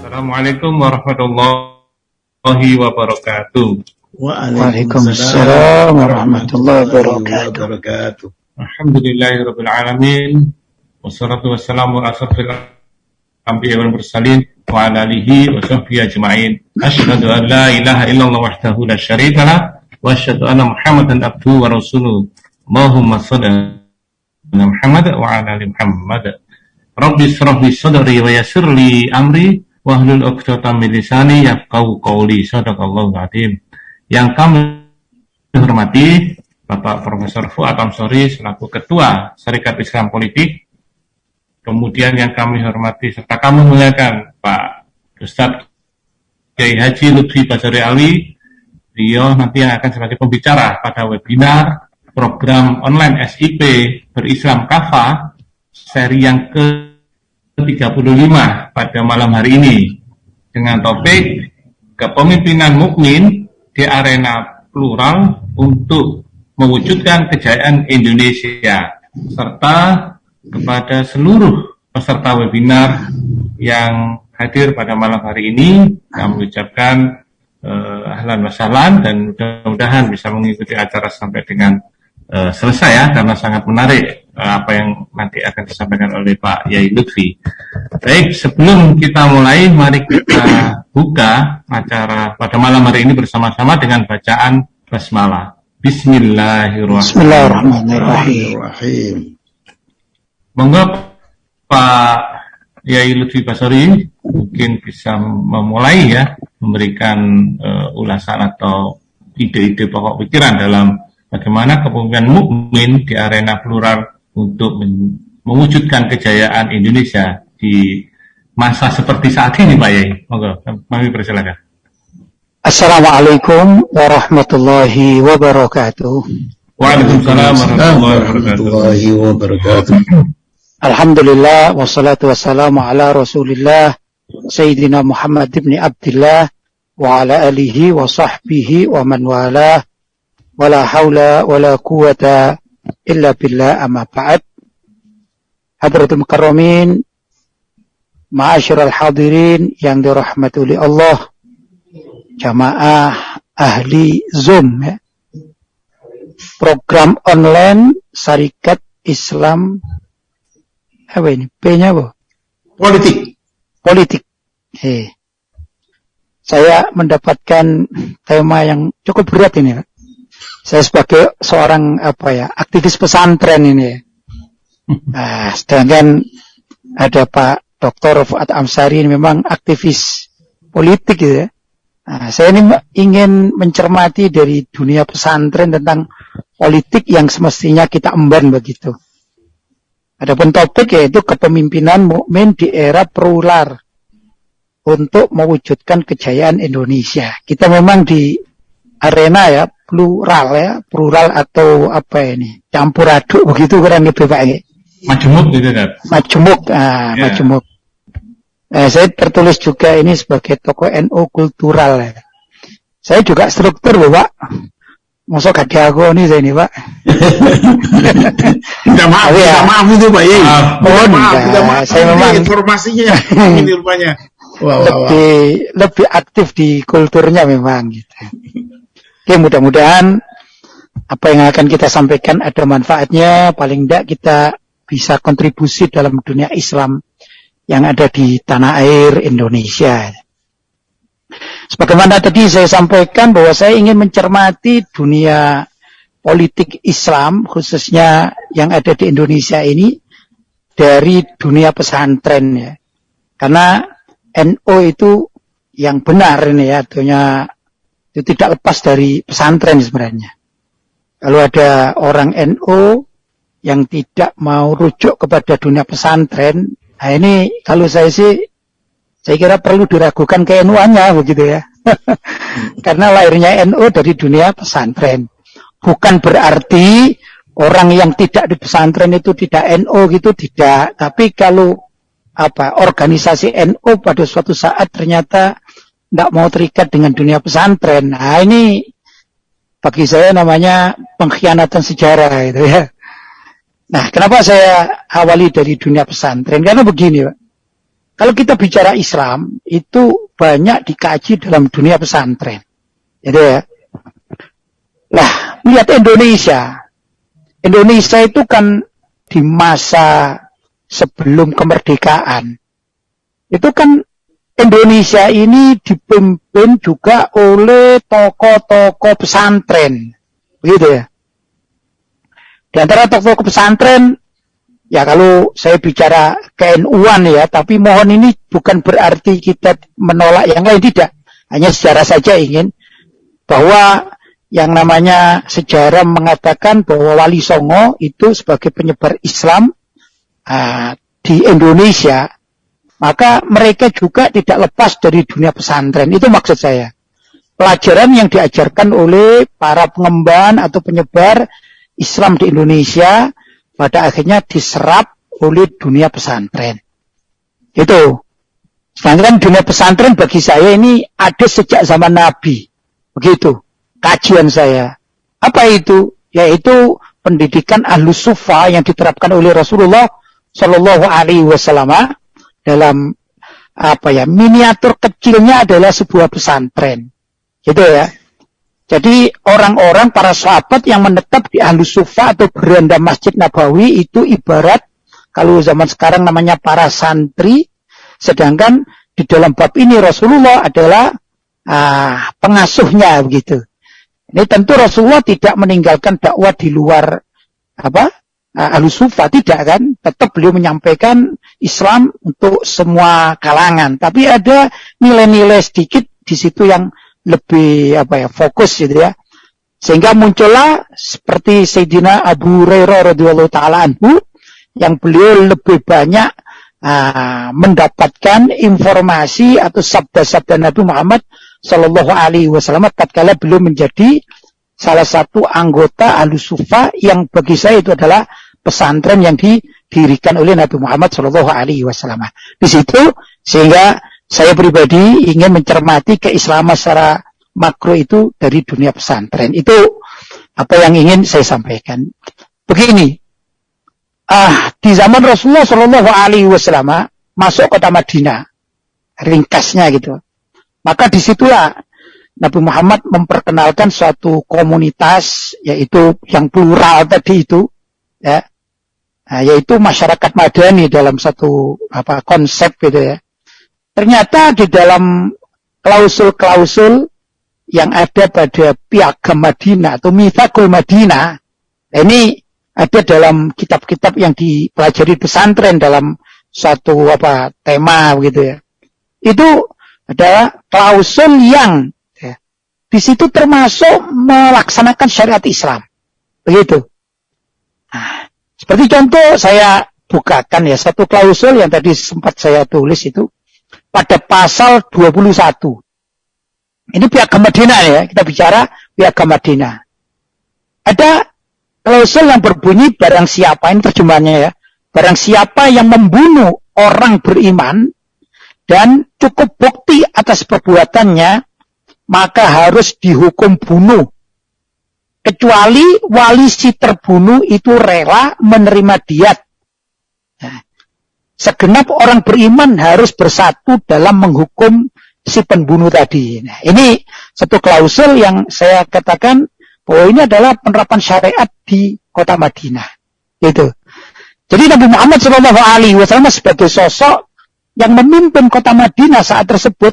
Assalamualaikum warahmatullahi wabarakatuh. Waalaikumsalam warahmatullahi wabarakatuh. Alhamdulillahirabbil alamin. Wassalatu wassalamu ala asyrofil anbiya'i wal mursalin wa ala alihi wa sahbihi ajma'in. Asyhadu an la ilaha illallah wahdahu la syarika lah wa asyhadu anna Muhammadan abduhu wa rasuluh. Allahumma shalli ala Muhammad wa ala ali Muhammad. Rabbi shrah li sadri wa yassir li amri wahlul 'uqdatam min lisani yafqahu qawli. Shadaqallahu adzim. Yang kami hormati Bapak Profesor Fuad Amsori selaku Ketua Serikat Islam Politik. Kemudian yang kami hormati serta kami muliakan Pak Ustadz Kiai Haji Lutfi Basari Alwi. Beliau nanti yang akan sebagai pembicara pada webinar program online SIP Berislam Kafah seri yang ke-35 pada malam hari ini dengan topik kepemimpinan mukmin di arena plural untuk mewujudkan kejayaan Indonesia, serta kepada seluruh peserta webinar yang hadir pada malam hari ini kami ucapkan ahlan wa sahlan dan mudah-mudahan bisa mengikuti acara sampai dengan selesai ya, karena sangat menarik apa yang nanti akan disampaikan oleh Pak Yai Lutfi. Baik, sebelum kita mulai, mari kita buka acara pada malam hari ini bersama-sama dengan bacaan basmalah. Bismillahirrahmanirrahim. Monggo Pak Yai Lutfi Basari mungkin bisa memulai ya, memberikan ulasan atau ide-ide pokok pikiran dalam bagaimana kepemimpinan mukmin di arena plural untuk mewujudkan kejayaan Indonesia di masa seperti saat ini, Pak Yai. Monggo, kami persilakan. Assalamualaikum warahmatullahi wabarakatuh. Waalaikumsalam warahmatullahi wabarakatuh. Alhamdulillah wassalatu wassalamu ala Rasulillah Sayyidina Muhammad ibn Abdillah wa ala alihi wa sahbihi wa man walah. Wala haula wala quwata illa billah, amma ba'd. Hadratul mukarramin, ma'asyiral hadirin yang dirahmati oleh Allah, jamaah ahli Zoom ya. Program online Syarikat Islam apa ini? P-nya apa? Politik. Saya mendapatkan tema yang cukup berat ini, Pak. Saya sebagai seorang aktivis pesantren ini ya. Nah, sedangkan ada Pak Dr. Fuad Amsari ini memang aktivis politik gitu ya. Nah, saya ini ingin mencermati dari dunia pesantren tentang politik yang semestinya kita emban begitu. Adapun topik yaitu kepemimpinan mukmin di era plural untuk mewujudkan kejayaan Indonesia. Kita memang di arena ya plural atau campur aduk begitu kurang lebih Pak ya. Majemuk gitu kan. Majemuk. Saya tertulis juga ini sebagai tokoh NU kultural ya. Saya juga struktur loh Pak. Masa gak diaku nih saya ini Pak. Minta maaf itu Pak Yai. Maaf. Saya memang informasinya ini rupanya. Lebih aktif di kulturnya memang gitu. Oke, mudah-mudahan apa yang akan kita sampaikan ada manfaatnya, paling tidak kita bisa kontribusi dalam dunia Islam yang ada di tanah air Indonesia. Sebagaimana tadi saya sampaikan bahwa saya ingin mencermati dunia politik Islam, khususnya yang ada di Indonesia ini, dari dunia pesantren ya. Karena NU itu yang benar ini ya, artinya itu tidak lepas dari pesantren sebenarnya. Kalau ada orang NU yang tidak mau rujuk kepada dunia pesantren, nah ini kalau saya kira perlu diragukan ke NU-nya begitu ya. Karena lahirnya NU dari dunia pesantren. Bukan berarti orang yang tidak di pesantren itu tidak NU gitu, tidak. Tapi kalau organisasi NU pada suatu saat ternyata tidak mau terikat dengan dunia pesantren. Nah ini bagi saya namanya pengkhianatan sejarah gitu ya. Nah kenapa saya awali dari dunia pesantren? Karena begini Pak. kalau kita bicara Islam, itu banyak dikaji dalam dunia pesantren. Gitu ya. Lah, lihat Indonesia. Indonesia itu kan di masa sebelum kemerdekaan. Itu kan Indonesia ini dipimpin juga oleh tokoh-tokoh pesantren. Begitu ya. Di antara tokoh pesantren, ya kalau saya bicara KNU-an ya, tapi mohon ini bukan berarti kita menolak yang lain, tidak. Hanya sejarah saja ingin bahwa yang namanya sejarah mengatakan bahwa Wali Songo itu sebagai penyebar Islam di Indonesia, maka mereka juga tidak lepas dari dunia pesantren. Itu maksud saya. Pelajaran yang diajarkan oleh para pengemban atau penyebar Islam di Indonesia pada akhirnya diserap oleh dunia pesantren. Itu. Sedangkan dunia pesantren bagi saya ini ada sejak zaman Nabi. Begitu. Kajian saya. Apa itu? Yaitu pendidikan Ahlus Sufa yang diterapkan oleh Rasulullah Shallallahu Alaihi Wasallam dalam miniatur kecilnya adalah sebuah pesantren. Gitu ya. Jadi orang-orang para sahabat yang menetap di Ahlus Sufa atau beranda Masjid Nabawi itu ibarat kalau zaman sekarang namanya para santri, sedangkan di dalam bab ini Rasulullah adalah pengasuhnya begitu. Ini tentu Rasulullah tidak meninggalkan dakwah di luar Ahlus Sufa, tidak kan? Tetap beliau menyampaikan Islam untuk semua kalangan, tapi ada nilai-nilai sedikit di situ yang lebih fokus gitu ya. Sehingga muncullah seperti Sayyidina Abu Hurairah radhiyallahu taala anhu yang beliau lebih banyak mendapatkan informasi atau sabda-sabda Nabi Muhammad sallallahu alaihi wasallam tatkala beliau menjadi salah satu anggota Ahlus Sufa yang bagi saya itu adalah pesantren yang didirikan oleh Nabi Muhammad sallallahu alaihi wasallam. Di situ sehingga saya pribadi ingin mencermati keislaman secara makro itu dari dunia pesantren. Itu apa yang ingin saya sampaikan. Begini, di zaman Rasulullah Shallallahu Alaihi Wasallam masuk kota Madinah, ringkasnya gitu. Maka disitulah Nabi Muhammad memperkenalkan suatu komunitas, yaitu yang plural tadi itu, ya, yaitu masyarakat Madani dalam satu konsep gitu ya. Ternyata di dalam klausul-klausul yang ada pada Piagam Madinah atau Mitsaqul Madinah, ini ada dalam kitab-kitab yang dipelajari pesantren dalam suatu tema begitu ya. Itu adalah klausul yang di situ termasuk melaksanakan syariat Islam. Begitu. Nah, seperti contoh saya bukakan ya satu klausul yang tadi sempat saya tulis itu. Pada pasal 21. Ini Piagam Madinah ya, kita bicara Piagam Madinah. Ada klausul yang berbunyi barang siapa, ini terjemahannya ya, barang siapa yang membunuh orang beriman dan cukup bukti atas perbuatannya, maka harus dihukum bunuh. Kecuali wali si terbunuh itu rela menerima diat. Nah, segenap orang beriman harus bersatu dalam menghukum si pembunuh tadi. Nah, ini satu klausul yang saya katakan bahwa ini adalah penerapan syariat di kota Madinah. Gitu. Jadi Nabi Muhammad SAW sebagai sosok yang memimpin kota Madinah saat tersebut,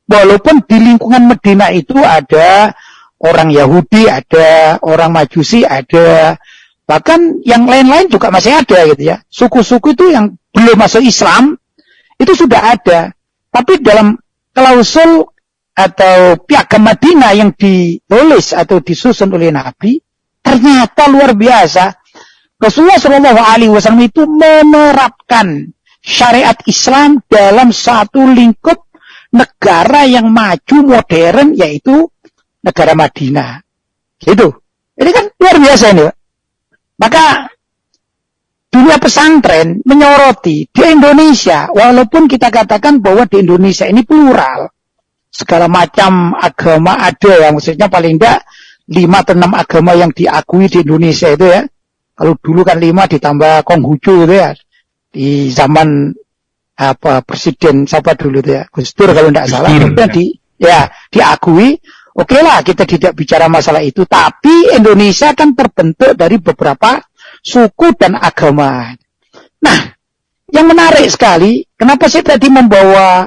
walaupun di lingkungan Madinah itu ada orang Yahudi, ada orang Majusi, ada bahkan yang lain-lain juga masih ada gitu ya. Suku-suku itu yang belum masuk Islam itu sudah ada. Tapi dalam klausul atau Piagam Madinah yang ditulis atau disusun oleh Nabi, ternyata luar biasa. Rasulullah SAW itu menerapkan syariat Islam dalam satu lingkup negara yang maju modern, yaitu negara Madinah. Gitu. Ini kan luar biasa ini. Maka dunia pesantren menyoroti di Indonesia, walaupun kita katakan bahwa di Indonesia ini plural, segala macam agama ada ya, maksudnya paling tidak 5 atau 6 agama yang diakui di Indonesia itu ya. Kalau dulu kan 5 ditambah Konghucu itu ya, di zaman presiden siapa dulu tuh ya, Gus Dur kalau tidak salah, kemudian diakui, oke lah kita tidak bicara masalah itu, tapi Indonesia kan terbentuk dari beberapa suku dan agama. Nah, yang menarik sekali, kenapa saya tadi membawa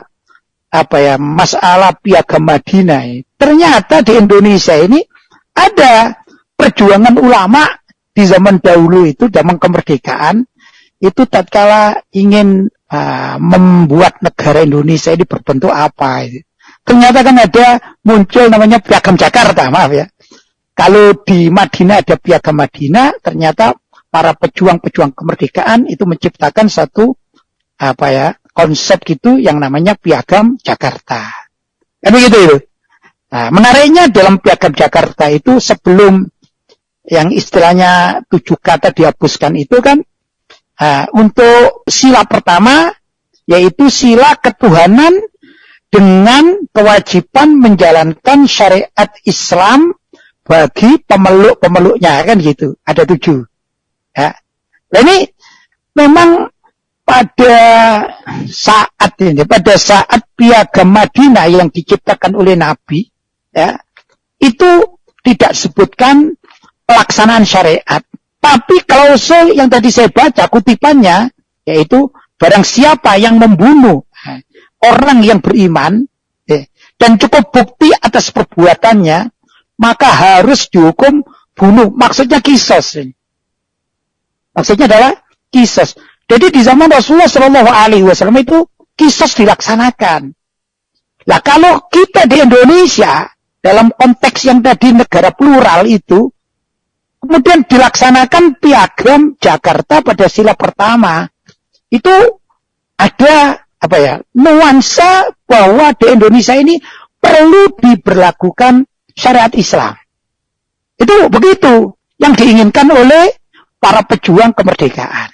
masalah Piagam Madinah? Ternyata di Indonesia ini ada perjuangan ulama di zaman dahulu itu, zaman kemerdekaan, itu tatkala ingin membuat negara Indonesia ini berbentuk apa. Ternyata kan ada muncul namanya Piagam Jakarta, maaf ya. Kalau di Madinah ada Piagam Madinah, ternyata para pejuang-pejuang kemerdekaan itu menciptakan satu konsep gitu yang namanya Piagam Jakarta. Kan begitu itu. Nah, menariknya dalam Piagam Jakarta itu sebelum yang istilahnya 7 kata dihapuskan itu kan untuk sila pertama yaitu sila ketuhanan dengan kewajiban menjalankan syariat Islam bagi pemeluk-pemeluknya, kan gitu. Ada 7. Ya. Nah, ini memang pada saat Piagam Madinah yang diciptakan oleh Nabi, ya, itu tidak sebutkan pelaksanaan syariat. Tapi klausul yang tadi saya baca kutipannya, yaitu barang siapa yang membunuh orang yang beriman, dan cukup bukti atas perbuatannya, maka harus dihukum bunuh. Maksudnya kisos. Maksudnya adalah kisos. Jadi di zaman Rasulullah SAW itu kisos dilaksanakan. Nah, kalau kita di Indonesia dalam konteks yang tadi negara plural itu, kemudian dilaksanakan Piagam Jakarta pada sila pertama, itu ada nuansa bahwa di Indonesia ini perlu diberlakukan syariat Islam. Itu begitu yang diinginkan oleh para pejuang kemerdekaan.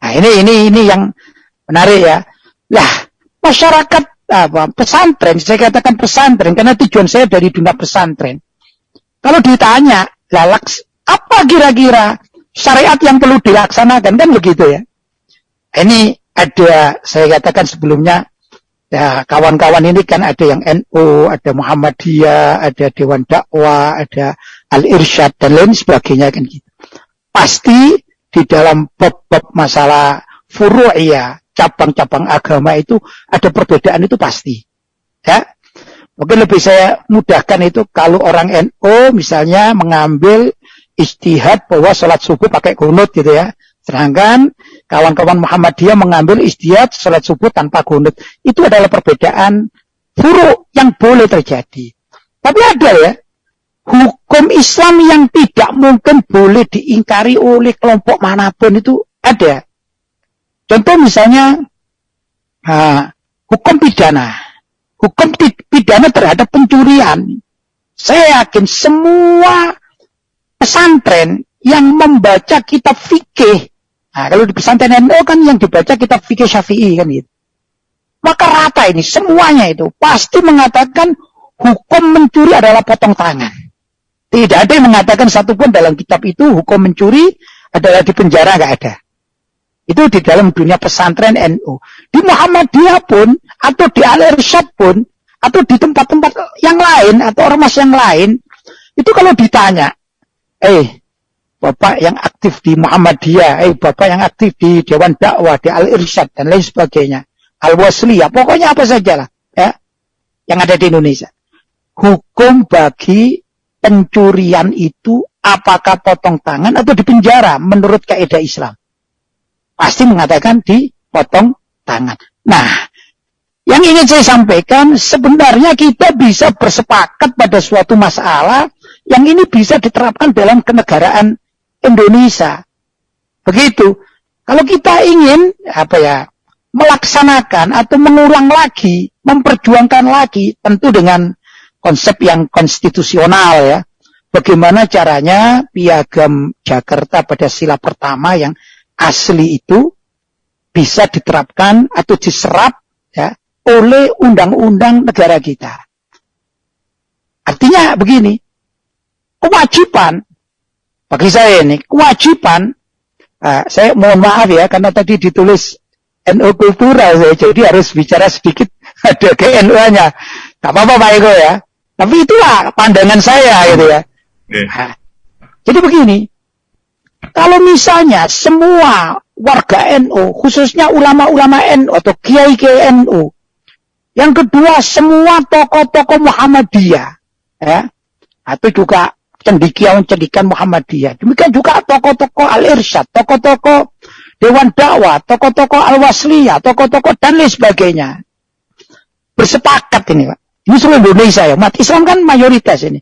Nah, ini yang menarik ya. Lah, masyarakat pesantren, saya katakan pesantren karena tujuan saya dari dunia pesantren. Kalau ditanya, apa kira-kira syariat yang perlu dilaksanakan, kan begitu ya. Ini ada, saya katakan sebelumnya, ya kawan-kawan ini kan ada yang NU, ada Muhammadiyah, ada Dewan Dakwah, ada Al-Irsyad dan lain sebagainya kan gitu. Pasti di dalam bab-bab masalah furu'iyah, cabang-cabang agama itu ada perbedaan, itu pasti. Ya. Mungkin lebih saya mudahkan itu kalau orang NU misalnya mengambil ijtihad bahwa sholat subuh pakai qunut gitu ya. Sedangkan kawan-kawan Muhammadiyah mengambil ijtihad sholat subuh tanpa qunut. Itu adalah perbedaan furu' yang boleh terjadi. Tapi ada ya, hukum Islam yang tidak mungkin boleh diingkari oleh kelompok manapun, itu ada. Contoh misalnya hukum pidana. Hukum pidana terhadap pencurian. Saya yakin semua pesantren yang membaca kitab fikih, kalau di pesantren NU kan yang dibaca kitab fikih Syafi'i kan gitu. Maka rata ini semuanya itu pasti mengatakan hukum mencuri adalah potong tangan. Tidak ada yang mengatakan satupun dalam kitab itu hukum mencuri adalah di penjara, nggak ada. Itu di dalam dunia pesantren NU. Di Muhammadiyah pun, atau di Al-Irsyad pun, atau di tempat-tempat yang lain, atau ormas yang lain, itu kalau ditanya, Bapak yang aktif di Muhammadiyah, Bapak yang aktif di Dewan Dakwah, di Al-Irsyad, dan lain sebagainya, Al-Wasliyah, pokoknya apa saja lah, ya, yang ada di Indonesia. Hukum bagi pencurian itu, apakah potong tangan atau di penjara, menurut kaidah Islam? Pasti mengatakan dipotong tangan. Nah, yang ingin saya sampaikan, sebenarnya kita bisa bersepakat pada suatu masalah yang ini bisa diterapkan dalam kenegaraan Indonesia. Begitu. Kalau kita ingin melaksanakan atau mengulang lagi, memperjuangkan lagi, tentu dengan konsep yang konstitusional ya. Bagaimana caranya Piagam Jakarta pada sila pertama yang asli itu bisa diterapkan atau diserap ya oleh undang-undang negara kita. Artinya begini, kewajiban bagi saya ini, kewajiban, saya mohon maaf ya karena tadi ditulis NU kultural saya, jadi harus bicara sedikit ada KNU-nya. Tak apa-apa Pak Eko ya. Tapi itulah pandangan saya gitu ya. Nah, jadi begini, kalau misalnya semua warga NU, khususnya ulama-ulama NU atau kiai-kiai NU, yang kedua semua tokoh-tokoh Muhammadiyah, ya, atau juga cendikiawan-cendikiawan Muhammadiyah, demikian juga tokoh-tokoh Al-Irsyad, tokoh-tokoh Dewan Dakwah, tokoh-tokoh Al-Wasliyah, tokoh-tokoh dan lain sebagainya, bersepakat ini Pak. Ini seluruh Indonesia ya, umat Islam kan mayoritas ini.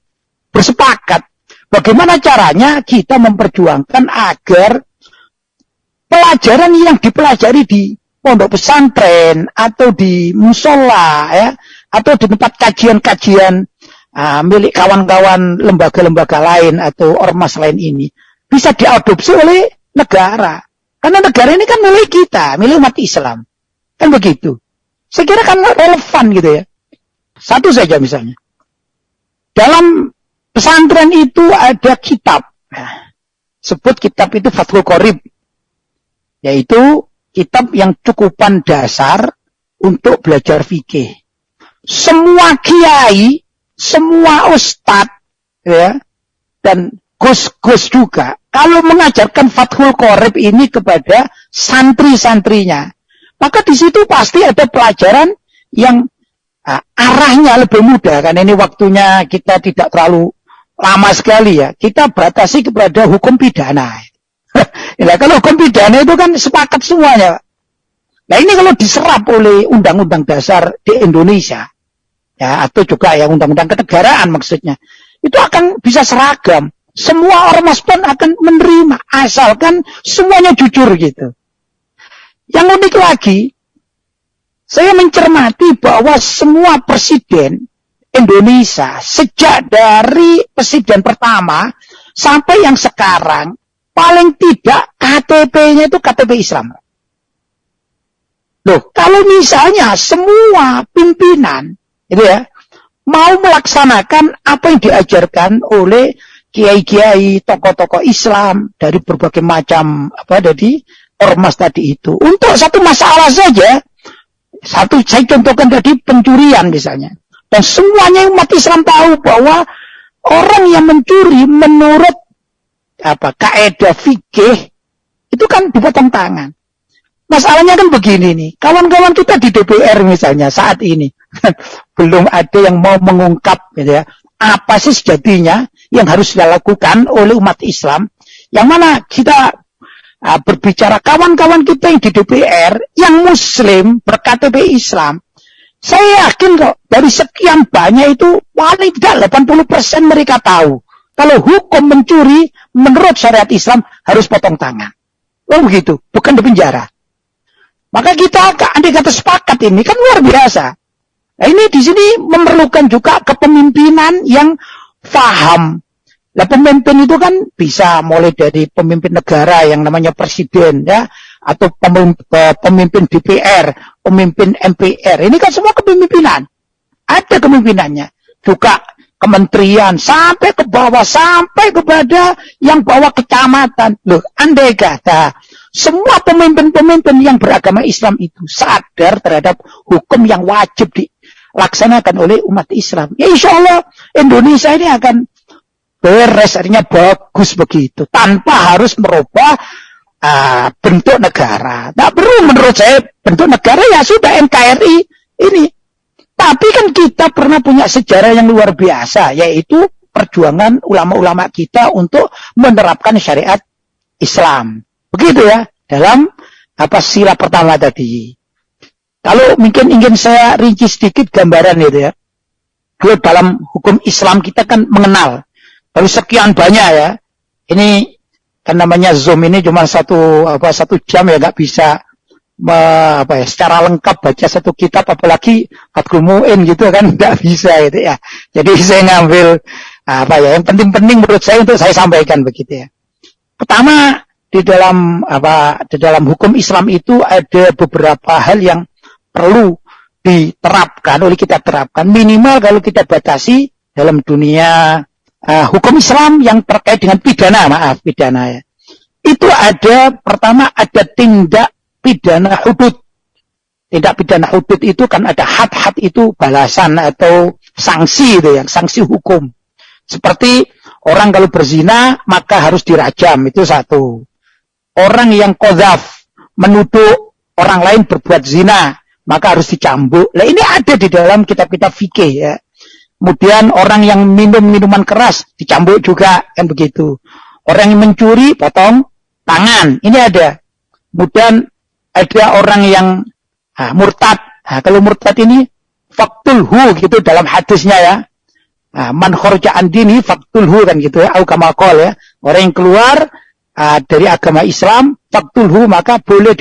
Bersepakat. Bagaimana caranya kita memperjuangkan agar pelajaran yang dipelajari di pondok pesantren atau di musola ya, atau di tempat kajian-kajian milik kawan-kawan lembaga-lembaga lain atau ormas lain ini bisa diadopsi oleh negara. Karena negara ini kan milik kita, milik umat Islam. Kan begitu. Saya kira kan relevan gitu ya. Satu saja misalnya. Dalam pesantren itu ada kitab. Nah, sebut kitab itu Fathul Qorib. Yaitu kitab yang cukupan dasar untuk belajar fikih. Semua kiai, semua ustadz, ya, dan gus-gus juga, kalau mengajarkan Fathul Qorib ini kepada santri-santrinya, maka di situ pasti ada pelajaran yang arahnya lebih mudah, kan ini waktunya kita tidak terlalu lama sekali ya. Kita batasi kepada hukum pidana. Nah, kalau hukum pidana itu kan sepakat semuanya. Nah ini kalau diserap oleh undang-undang dasar di Indonesia, ya, atau juga ya undang-undang kenegaraan maksudnya, itu akan bisa seragam. Semua ormas pun akan menerima, asalkan semuanya jujur gitu. Yang unik lagi, saya mencermati bahwa semua presiden Indonesia, sejak dari presiden pertama sampai yang sekarang, paling tidak KTP-nya itu KTP Islam. Loh, kalau misalnya semua pimpinan, gitu ya, mau melaksanakan apa yang diajarkan oleh kiai-kiai, tokoh-tokoh Islam dari berbagai macam dari ormas tadi itu, untuk satu masalah saja. Satu, saya contohkan tadi pencurian misalnya. Dan semuanya umat Islam tahu bahwa orang yang mencuri menurut kaidah fikih itu kan dipotong tangan. Masalahnya kan begini nih, kawan-kawan kita di DPR misalnya saat ini belum ada yang mau mengungkap gitu ya, apa sih sejatinya yang harus dilakukan oleh umat Islam, yang mana kita berbicara kawan-kawan kita yang di DPR yang muslim berKTP Islam, saya yakin kok dari sekian banyak itu paling tidak 80% mereka tahu kalau hukum mencuri menurut syariat Islam harus potong tangan. Oh begitu, bukan di penjara. Maka kita andai kata sepakat ini kan luar biasa. Nah ini di sini memerlukan juga kepemimpinan yang paham. Nah, pemimpin itu kan bisa mulai dari pemimpin negara yang namanya presiden ya, atau pemimpin DPR, pemimpin MPR. Ini kan semua kepemimpinan. Ada kepemimpinannya. Juga kementerian sampai ke bawah, sampai kepada yang bawah kecamatan. Loh, andai kata semua pemimpin-pemimpin yang beragama Islam itu sadar terhadap hukum yang wajib dilaksanakan oleh umat Islam, ya insya Allah Indonesia ini akan beres, artinya bagus begitu, tanpa harus merubah bentuk negara. Tidak perlu menurut saya bentuk negara, ya sudah NKRI ini. Tapi kan kita pernah punya sejarah yang luar biasa, yaitu perjuangan ulama-ulama kita untuk menerapkan syariat Islam. Begitu ya, dalam sila pertama tadi. Kalau mungkin ingin saya rinci sedikit gambaran itu ya. Kalau dalam hukum Islam kita kan mengenal dari sekian banyak ya. Ini kan namanya Zoom ini cuma satu jam ya, nggak bisa secara lengkap baca satu kitab, apalagi Fathul Mu'in gitu kan, nggak bisa gitu ya. Jadi saya ngambil yang penting-penting menurut saya untuk saya sampaikan begitu ya. Pertama, di dalam hukum Islam itu ada beberapa hal yang perlu diterapkan, oleh kita terapkan, minimal kalau kita batasi dalam dunia hukum Islam yang terkait dengan pidana ya. Itu ada, pertama ada tindak pidana hudud. tindak pidana hudud itu kan ada had-had itu balasan atau sanksi itu ya, sanksi hukum. Seperti orang kalau berzina maka harus dirajam, itu satu. Orang yang qadzaf menuduh orang lain berbuat zina maka harus dicambuk. Nah ini ada di dalam kitab-kitab fikih ya. Kemudian orang yang minum minuman keras dicambuk juga, kan begitu. Orang yang mencuri potong tangan, ini ada. Kemudian ada orang yang murtad. Kalau murtad ini faktulhu gitu dalam hadisnya ya. Man kharaja an dini faktulhu kan gitu ya. Au kama qol ya. Orang yang keluar dari agama Islam faktulhu maka boleh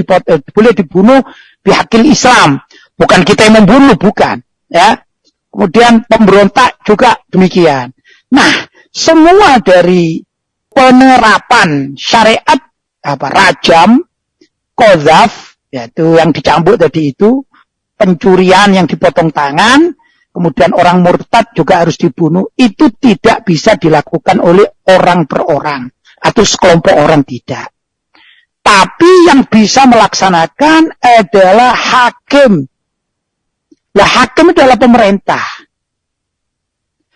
dibunuh bihaqil Islam. Bukan kita yang membunuh, bukan ya. Kemudian pemberontak juga demikian. Nah, semua dari penerapan syariat rajam, qadzaf, yaitu yang dicambuk tadi itu, pencurian yang dipotong tangan, kemudian orang murtad juga harus dibunuh, itu tidak bisa dilakukan oleh orang per orang atau sekelompok orang, tidak. Tapi yang bisa melaksanakan adalah hakim. Lah hakim adalah pemerintah.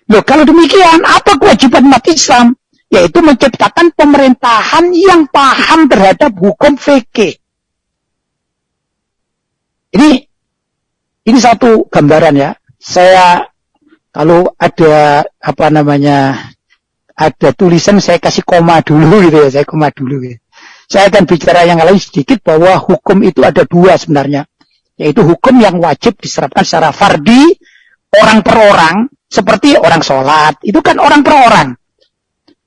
Loh kalau demikian, apa kewajiban umat Islam? Yaitu menciptakan pemerintahan yang paham terhadap hukum fikih. Ini satu gambaran ya. Saya kalau ada ada tulisan saya kasih koma dulu gitu ya, saya koma dulu gitu. Saya akan bicara yang lain sedikit bahwa hukum itu ada dua sebenarnya. Yaitu hukum yang wajib diserapkan secara fardi, orang per orang, seperti orang sholat. Itu kan orang per orang.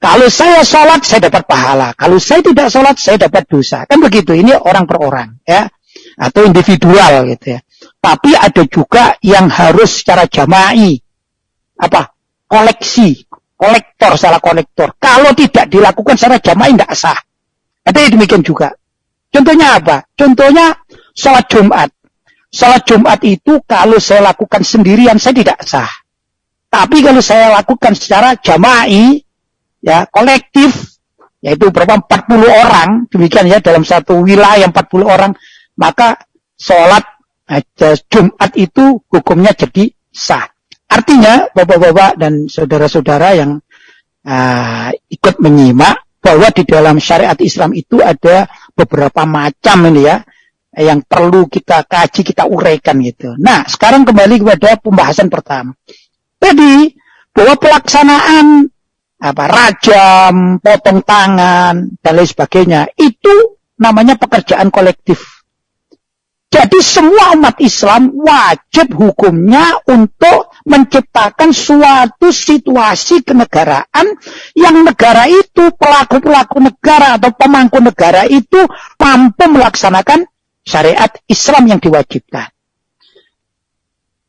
Kalau saya sholat, saya dapat pahala. Kalau saya tidak sholat, saya dapat dosa. Kan begitu, ini orang per orang. Ya, atau individual gitu ya. Tapi ada juga yang harus secara jama'i. Kolektor. Kalau tidak dilakukan secara jama'i, tidak sah. Ada demikian juga. Contohnya apa? Contohnya sholat Jumat. Sholat Jumat itu kalau saya lakukan sendirian, saya tidak sah. Tapi kalau saya lakukan secara jama'i, ya kolektif, yaitu berapa 40 orang, demikian ya, dalam satu wilayah 40 orang, maka sholat Jumat itu hukumnya jadi sah. Artinya, bapak-bapak dan saudara-saudara yang ikut menyimak, bahwa di dalam syariat Islam itu ada beberapa macam ini ya, yang perlu kita kaji, kita uraikan gitu. Nah, sekarang kembali kepada pembahasan pertama. Jadi, bahwa pelaksanaan rajam, potong tangan, dan lain sebagainya, itu namanya pekerjaan kolektif. Jadi semua umat Islam wajib hukumnya untuk menciptakan suatu situasi kenegaraan yang negara itu, pelaku-pelaku negara atau pemangku negara itu mampu melaksanakan syariat Islam yang diwajibkan.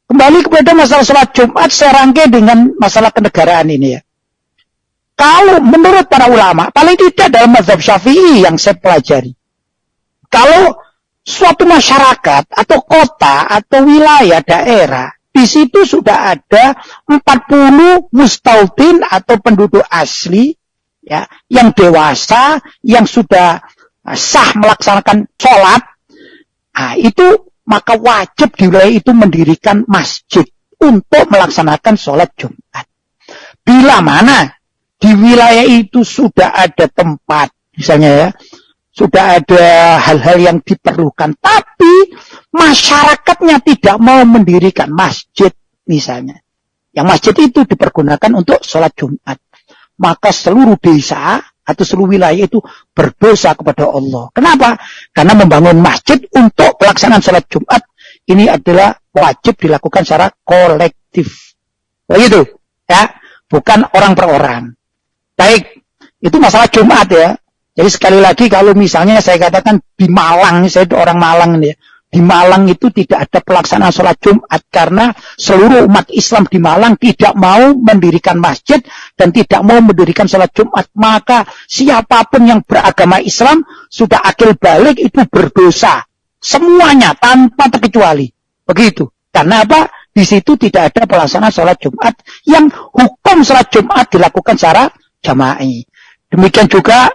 Kembali kepada masalah sholat Jumat, saya rangkai dengan masalah kenegaraan ini ya. Kalau menurut para ulama, paling tidak dalam mazhab Syafi'i yang saya pelajari, kalau suatu masyarakat atau kota atau wilayah daerah, di situ sudah ada 40 mustautin atau penduduk asli ya, yang dewasa, yang sudah sah melaksanakan sholat, itu maka wajib di wilayah itu mendirikan masjid untuk melaksanakan sholat Jumat. Bila mana di wilayah itu sudah ada tempat, misalnya ya, sudah ada hal-hal yang diperlukan, tapi masyarakatnya tidak mau mendirikan masjid misalnya. Yang masjid itu dipergunakan untuk sholat Jumat. Maka seluruh desa atau seluruh wilayah itu berdosa kepada Allah. Kenapa? Karena membangun masjid untuk pelaksanaan sholat Jumat ini adalah wajib dilakukan secara kolektif. Begitu, ya, bukan orang per orang. Baik, itu masalah Jumat ya. Jadi sekali lagi kalau misalnya saya katakan di Malang, saya itu orang Malang ini ya, di Malang itu tidak ada pelaksanaan sholat Jumat karena seluruh umat Islam di Malang tidak mau mendirikan masjid dan tidak mau mendirikan sholat Jumat, maka siapapun yang beragama Islam sudah akil balik itu berdosa semuanya tanpa terkecuali. Begitu. Karena apa? Di situ tidak ada pelaksanaan sholat Jumat yang hukum sholat Jumat dilakukan secara jama'i. Demikian juga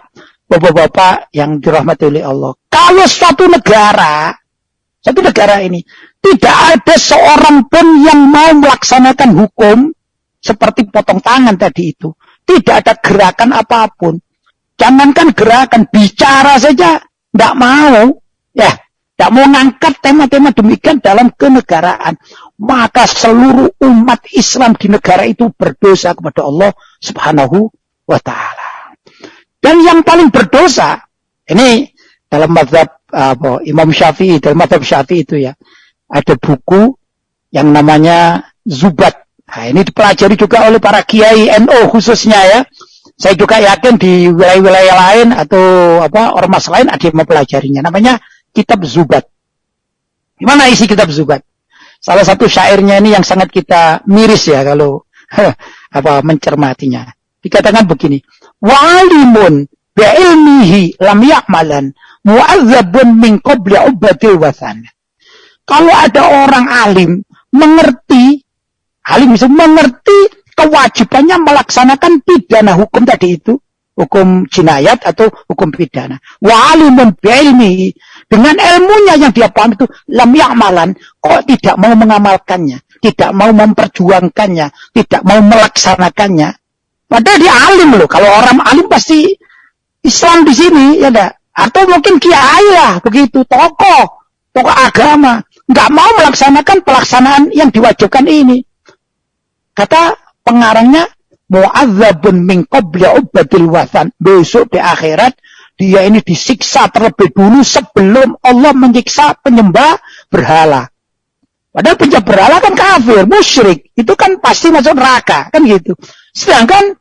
bapak-bapak yang dirahmati oleh Allah. Kalau suatu negara Satu negara ini. Tidak ada seorang pun yang mau melaksanakan hukum seperti potong tangan tadi itu. Tidak ada gerakan apapun. Jangankan gerakan, bicara saja tidak mau. Ya, tidak mau ngangkat tema-tema demikian dalam kenegaraan. Maka seluruh umat Islam di negara itu berdosa kepada Allah Subhanahu wa ta'ala. Dan yang paling berdosa, ini dalam mazhab Imam Syafi'i, dalam mazhab Syafi'i itu ya, ada buku yang namanya Zubat. Nah, ini dipelajari juga oleh para kiai NU khususnya ya. Saya juga yakin di wilayah-wilayah lain atau ormas lain ada yang mempelajarinya. Namanya Kitab Zubat. Gimana isi Kitab Zubat? Salah satu syairnya ini yang sangat kita miris ya kalau mencermatinya. Dikatakan begini, wa'alimun bi'ilmihi lam ya'malan mu'adzabun min qabli ubadil wathan. Kalau ada orang alim mengerti kewajibannya melaksanakan pidana hukum tadi itu, hukum jinayat atau hukum pidana. Wa'alimun bi'ilmihi, dengan ilmunya yang dia paham itu lam ya'malan, kok tidak mau mengamalkannya, tidak mau memperjuangkannya, tidak mau melaksanakannya. Padahal dia alim loh. Kalau orang alim pasti Islam di sini ya enggak? Atau mungkin kiai lah begitu, tokoh agama, nggak mau melaksanakan pelaksanaan yang diwajibkan ini. Kata pengarangnya, mu'adzabun min qabli ubadil wathan. Besok di akhirat dia ini disiksa terlebih dulu sebelum Allah menyiksa penyembah berhala. Padahal penyembah berhala kan kafir, musyrik. Itu kan pasti masuk neraka, kan gitu. Sedangkan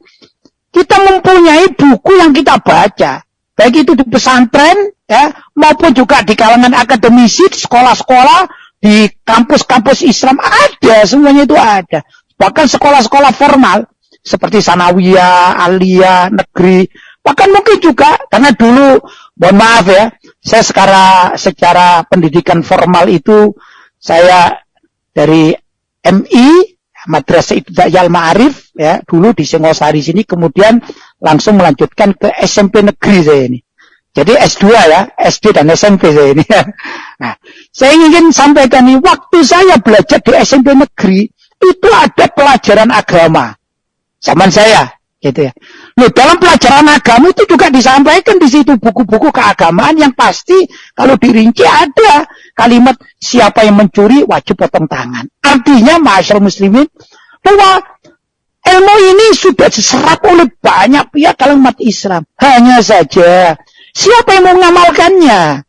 kita mempunyai buku yang kita baca, baik itu di pesantren, ya, maupun juga di kalangan akademisi, di sekolah-sekolah, di kampus-kampus Islam ada, semuanya itu ada. Bahkan sekolah-sekolah formal seperti sanawiyah, aliyah, negeri, bahkan mungkin juga karena dulu, mohon maaf ya, saya secara pendidikan formal itu saya dari MI Madrasah Ibtidaiyah Al-Ma'arif ya, dulu di Singosari sini, kemudian langsung melanjutkan ke SMP negeri saya ini. Jadi S2 ya, SD dan SMP saya ini. Nah, saya ingin sampaikan nih, waktu saya belajar di SMP negeri itu ada pelajaran agama. Zaman saya, gitu ya. Loh, dalam pelajaran agama itu juga disampaikan di situ buku-buku keagamaan yang pasti kalau dirinci ada kalimat siapa yang mencuri wajib potong tangan. Artinya masyarakat muslimin bahwa ilmu ini sudah diserap oleh banyak pihak dalam umat Islam. Hanya saja siapa yang mau mengamalkannya?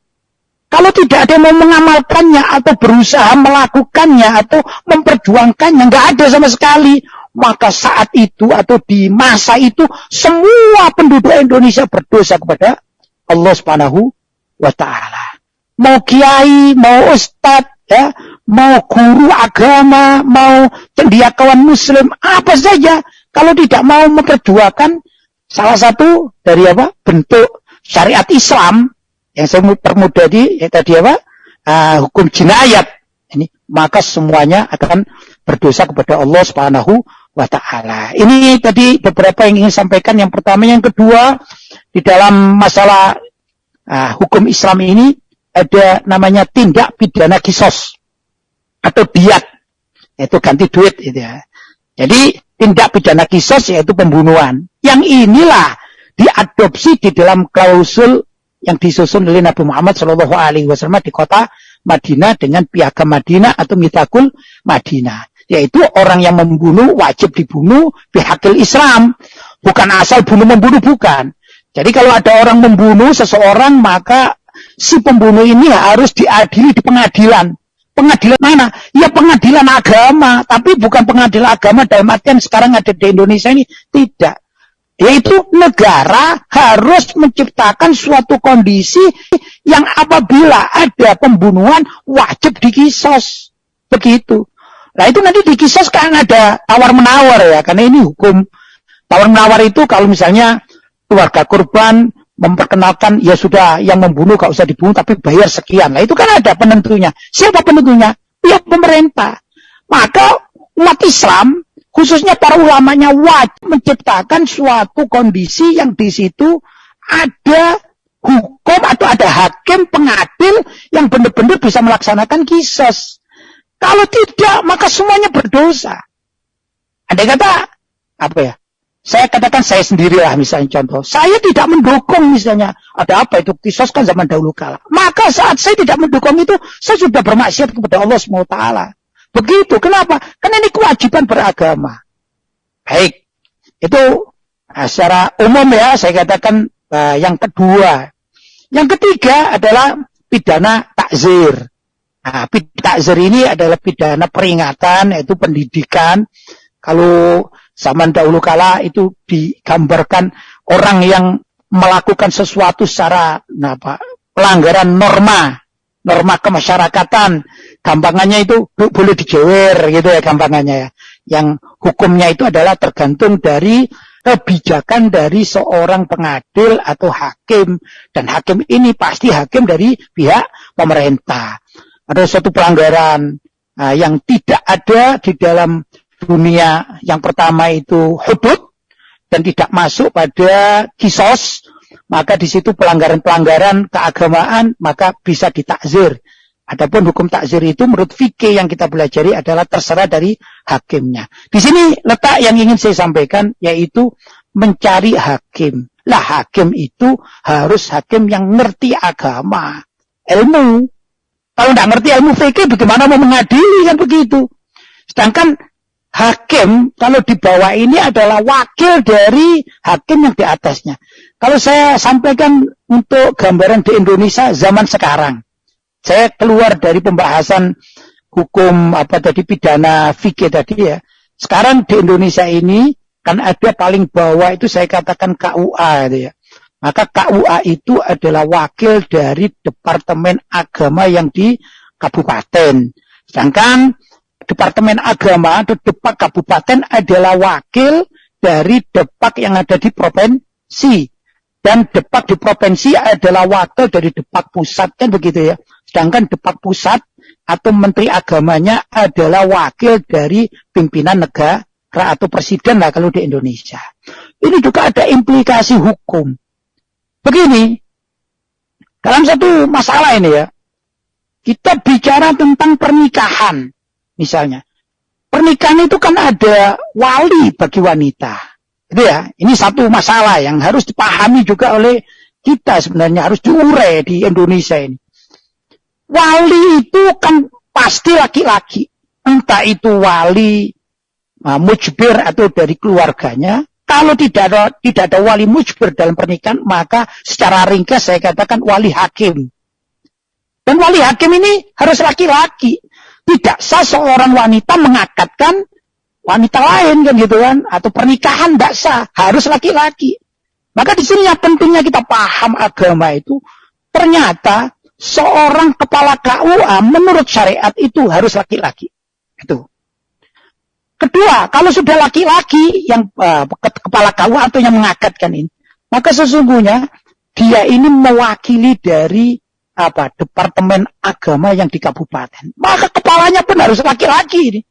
Kalau tidak ada yang mau mengamalkannya atau berusaha melakukannya atau memperjuangkannya, nggak ada sama sekali. Maka saat itu atau di masa itu semua penduduk Indonesia berdosa kepada Allah Subhanahu wa ta'ala. Mau kiai, mau ustadz, ya, mau guru agama, mau cendekiawan muslim, apa saja, kalau tidak mau memperjuangkan salah satu dari bentuk syariat Islam yang saya permudah tadi hukum jinayat ini, maka semuanya akan berdosa kepada Allah Subhanahu wa ta'ala. Ini tadi beberapa yang ingin sampaikan. Yang pertama, yang kedua, di dalam masalah hukum Islam ini ada namanya tindak pidana kisos atau diat, yaitu ganti duit gitu ya. Jadi tindak pidana kisos yaitu pembunuhan. Yang inilah diadopsi di dalam klausul yang disusun oleh Nabi Muhammad SAW di kota Madinah dengan piagam Madinah atau Mitsaqul Madinah. Yaitu orang yang membunuh wajib dibunuh bihaqil Islam. Bukan asal bunuh-membunuh, bukan. Jadi kalau ada orang membunuh seseorang, maka si pembunuh ini harus diadili di pengadilan. Pengadilan mana? Ya pengadilan agama. Tapi bukan pengadilan agama dalam artian sekarang ada di Indonesia ini. Tidak. Yaitu negara harus menciptakan suatu kondisi yang apabila ada pembunuhan wajib dikisos. Begitu. Nah itu nanti dikisos kan ada tawar-menawar ya. Karena ini hukum tawar-menawar itu kalau misalnya keluarga korban memperkenalkan ya sudah yang membunuh gak usah dibunuh tapi bayar sekian. Nah itu kan ada penentunya. Siapa penentunya? Pihak pemerintah. Maka umat Islam khususnya para ulamanya wajib menciptakan suatu kondisi yang di situ ada hukum atau ada hakim pengadil yang benar-benar bisa melaksanakan kisos. Kalau tidak, maka semuanya berdosa. Andai kata, apa ya? Saya katakan saya sendirilah misalnya contoh. Saya tidak mendukung misalnya. Ada apa itu? Kisos kan zaman dahulu kala. Maka saat saya tidak mendukung itu, saya sudah bermaksiat kepada Allah SWT. Begitu. Kenapa? Karena ini kewajiban beragama. Baik. Itu secara umum ya, saya katakan yang kedua. Yang ketiga adalah pidana takzir. Nah, takzir ini adalah pidana peringatan, yaitu pendidikan. Kalau zaman dahulu kala itu digambarkan orang yang melakukan sesuatu secara pelanggaran norma kemasyarakatan. Gampangannya itu boleh dijewer gitu ya gampangannya ya. Yang hukumnya itu adalah tergantung dari kebijakan dari seorang pengadil atau hakim. Dan hakim ini pasti hakim dari pihak pemerintah. Ada suatu pelanggaran yang tidak ada di dalam dunia. Yang pertama itu hudud dan tidak masuk pada kisos, maka di situ pelanggaran-pelanggaran keagamaan maka bisa ditakzir. Adapun hukum takzir itu menurut fikih yang kita pelajari adalah terserah dari hakimnya. Di sini letak yang ingin saya sampaikan yaitu mencari hakim. Lah hakim itu harus hakim yang ngerti agama, ilmu. Kalau tidak ngerti ilmu fikih, bagaimana mau mengadili kan begitu. Sedangkan hakim kalau di bawah ini adalah wakil dari hakim yang di atasnya. Kalau saya sampaikan untuk gambaran di Indonesia zaman sekarang, saya keluar dari pembahasan hukum pidana fikih tadi ya. Sekarang di Indonesia ini kan ada paling bawah itu saya katakan KUA itu ya. Maka KUA itu adalah wakil dari Departemen Agama yang di kabupaten. Sedangkan Departemen Agama atau Depak Kabupaten adalah wakil dari Depak yang ada di provinsi. Dan Depak di provinsi adalah wakil dari Depak Pusat, kan begitu ya. Sedangkan Depak Pusat atau Menteri Agamanya adalah wakil dari pimpinan negara atau presiden lah kalau di Indonesia. Ini juga ada implikasi hukum. Begini, dalam satu masalah ini ya, kita bicara tentang pernikahan, misalnya. Pernikahan itu kan ada wali bagi wanita. Itu ya, ini satu masalah yang harus dipahami juga oleh kita sebenarnya, harus diurai di Indonesia ini. Wali itu kan pasti laki-laki. Entah itu wali mujbir atau dari keluarganya. Kalau tidak ada wali mujbir dalam pernikahan, maka secara ringkas saya katakan wali hakim. Dan wali hakim ini harus laki-laki. Tidak sah seorang wanita mengakatkan wanita lain kan gitu kan, atau pernikahan tidak sah, harus laki-laki. Maka di sini yang pentingnya kita paham agama itu, ternyata seorang kepala KUA menurut syariat itu harus laki-laki. Itu. Kedua, kalau sudah laki-laki yang kepala KUA atau yang mengakatkan ini, maka sesungguhnya dia ini mewakili dari Departemen Agama yang di kabupaten. Maka kepalanya pun harus laki-laki ini.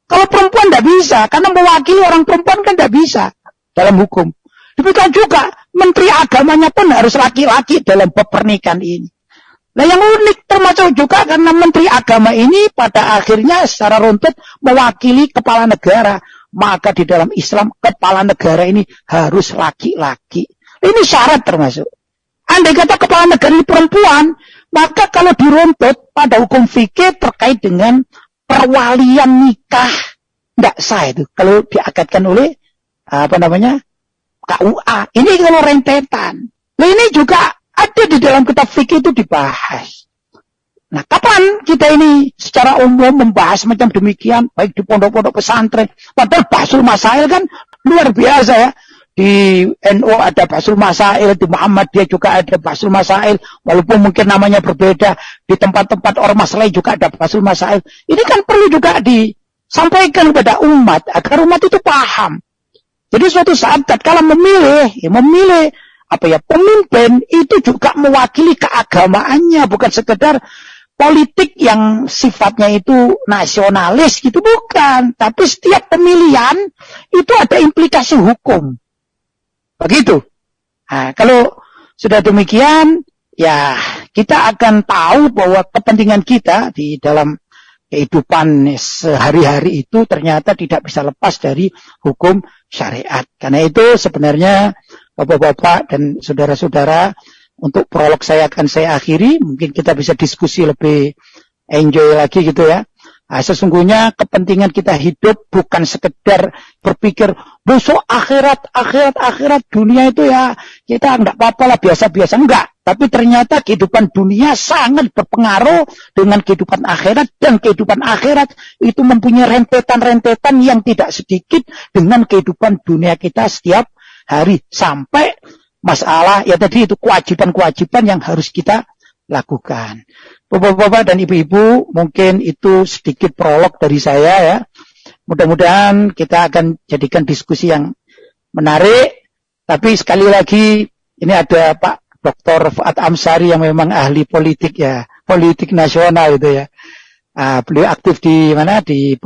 Kalau perempuan tidak bisa, karena mewakili orang perempuan kan tidak bisa dalam hukum. Demikian juga Menteri Agamanya pun harus laki-laki dalam bab pernikahan ini. Nah yang unik termasuk juga karena Menteri Agama ini pada akhirnya secara runtut mewakili kepala negara. Maka di dalam Islam kepala negara ini harus laki-laki. Ini syarat termasuk. Andai kata kepala negara ini perempuan, maka kalau diruntut pada hukum fikih terkait dengan perwalian nikah, tidak sah itu. Kalau diakatkan oleh KUA. Ini kalau rentetan. Nah ini juga ada di dalam kitab fikih itu dibahas. Nah, kapan kita ini secara umum membahas macam demikian, baik di pondok-pondok pesantren, padahal Bahsul Masail kan luar biasa ya. Di NU ada Bahsul Masail, di Muhammadiyah juga ada Bahsul Masail, walaupun mungkin namanya berbeda, di tempat-tempat ormas lain juga ada Bahsul Masail. Ini kan perlu juga disampaikan kepada umat, agar umat itu paham. Jadi suatu saat kalau memilih pemimpin itu juga mewakili keagamaannya, bukan sekedar politik yang sifatnya itu nasionalis gitu, bukan. Tapi setiap pemilihan itu ada implikasi hukum. Begitu. Nah, kalau sudah demikian, ya kita akan tahu bahwa kepentingan kita di dalam kehidupan sehari-hari itu ternyata tidak bisa lepas dari hukum syariat. Karena itu sebenarnya Bapak-bapak dan saudara-saudara, untuk prolog saya akan saya akhiri. Mungkin kita bisa diskusi lebih enjoy lagi gitu ya. Nah, sesungguhnya kepentingan kita hidup bukan sekedar berpikir besok akhirat dunia itu ya kita enggak apa-apa lah, biasa-biasa, enggak. Tapi ternyata kehidupan dunia sangat berpengaruh dengan kehidupan akhirat, dan kehidupan akhirat itu mempunyai rentetan-rentetan yang tidak sedikit dengan kehidupan dunia kita setiap hari, sampai masalah ya tadi itu kewajiban-kewajiban yang harus kita lakukan. Bapak-bapak dan ibu-ibu, mungkin itu sedikit prolog dari saya ya. Mudah-mudahan kita akan jadikan diskusi yang menarik. Tapi sekali lagi ini ada Pak Dr. Fuad Amsari yang memang ahli politik ya, politik nasional itu ya. Beliau aktif di mana di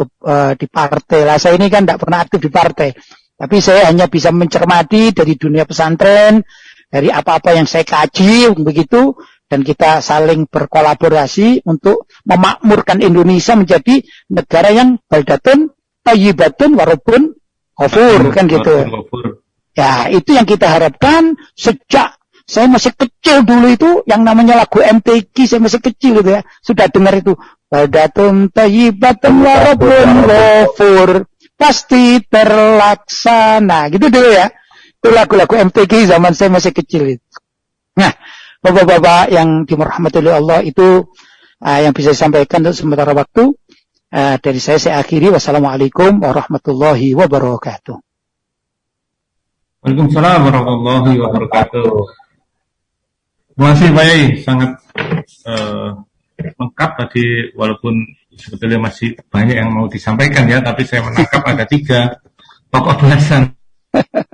partai. Lah saya ini kan tidak pernah aktif di partai. Tapi saya hanya bisa mencermati dari dunia pesantren, dari apa-apa yang saya kaji begitu, dan kita saling berkolaborasi untuk memakmurkan Indonesia menjadi negara yang baldatun, thayyibatun, warabun ghafur, kan gitu. Ya, itu yang kita harapkan sejak saya masih kecil dulu itu, yang namanya lagu MTQ, saya masih kecil gitu ya, sudah dengar itu. Baldatun, thayyibatun, warabun ghafur, pasti terlaksana, gitu dulu ya. Itu lagu-lagu MTQ zaman saya masih kecil itu. Nah, Bapak-bapak yang dirahmati oleh Allah, itu yang bisa disampaikan untuk sementara waktu. Dari saya akhiri. Wassalamualaikum warahmatullahi wabarakatuh. Waalaikumsalam warahmatullahi wabarakatuh. Terima kasih Pak Yai, sangat lengkap tadi, walaupun sebetulnya masih banyak yang mau disampaikan ya, tapi saya menangkap ada 3 pokok bahasan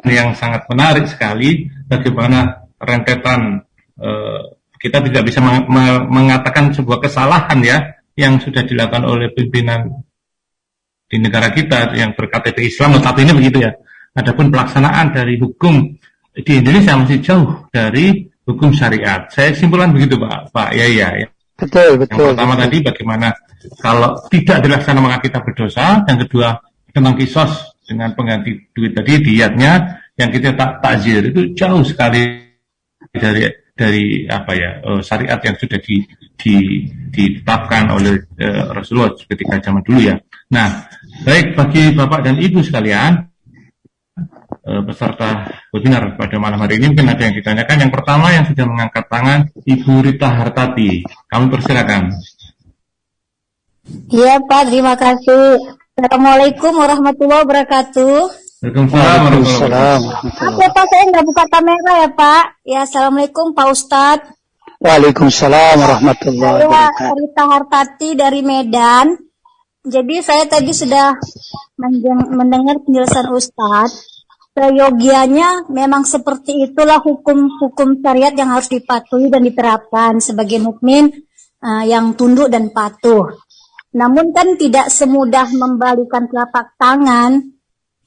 yang sangat menarik sekali. Bagaimana rentetan kita tidak bisa mengatakan sebuah kesalahan ya yang sudah dilakukan oleh pimpinan di negara kita yang berKTP Islam, tetapi ini begitu ya. Adapun pelaksanaan dari hukum di Indonesia masih jauh dari hukum syariat. Saya simpulkan begitu Pak Yaya ya. Betul. Yang pertama tadi bagaimana kalau tidak dilaksanakan maka kita berdosa. Yang kedua tentang kisos dengan pengganti duit tadi, diatnya yang kita takzir itu jauh sekali dari apa ya syariat yang sudah ditetapkan oleh Rasulullah ketika zaman dulu ya. Nah, baik bagi Bapak dan Ibu sekalian peserta webinar pada malam hari ini, mungkin ada yang ditanyakan. Yang pertama yang sudah mengangkat tangan, Ibu Rita Hartati. Kami persilakan. Iya Pak, terima kasih. Assalamualaikum warahmatullahi wabarakatuh. Waalaikumsalam. Oke Pak, saya nggak buka kamera ya Pak. Ya, Assalamualaikum Pak Ustadz. Waalaikumsalam warahmatullahi wabarakatuh. Saya Rita Hartati dari Medan. Jadi saya tadi sudah mendengar penjelasan Ustadz. Seyogianya memang seperti itulah hukum-hukum syariat yang harus dipatuhi dan diterapkan sebagai mukmin yang tunduk dan patuh. Namun kan tidak semudah membalikan telapak tangan.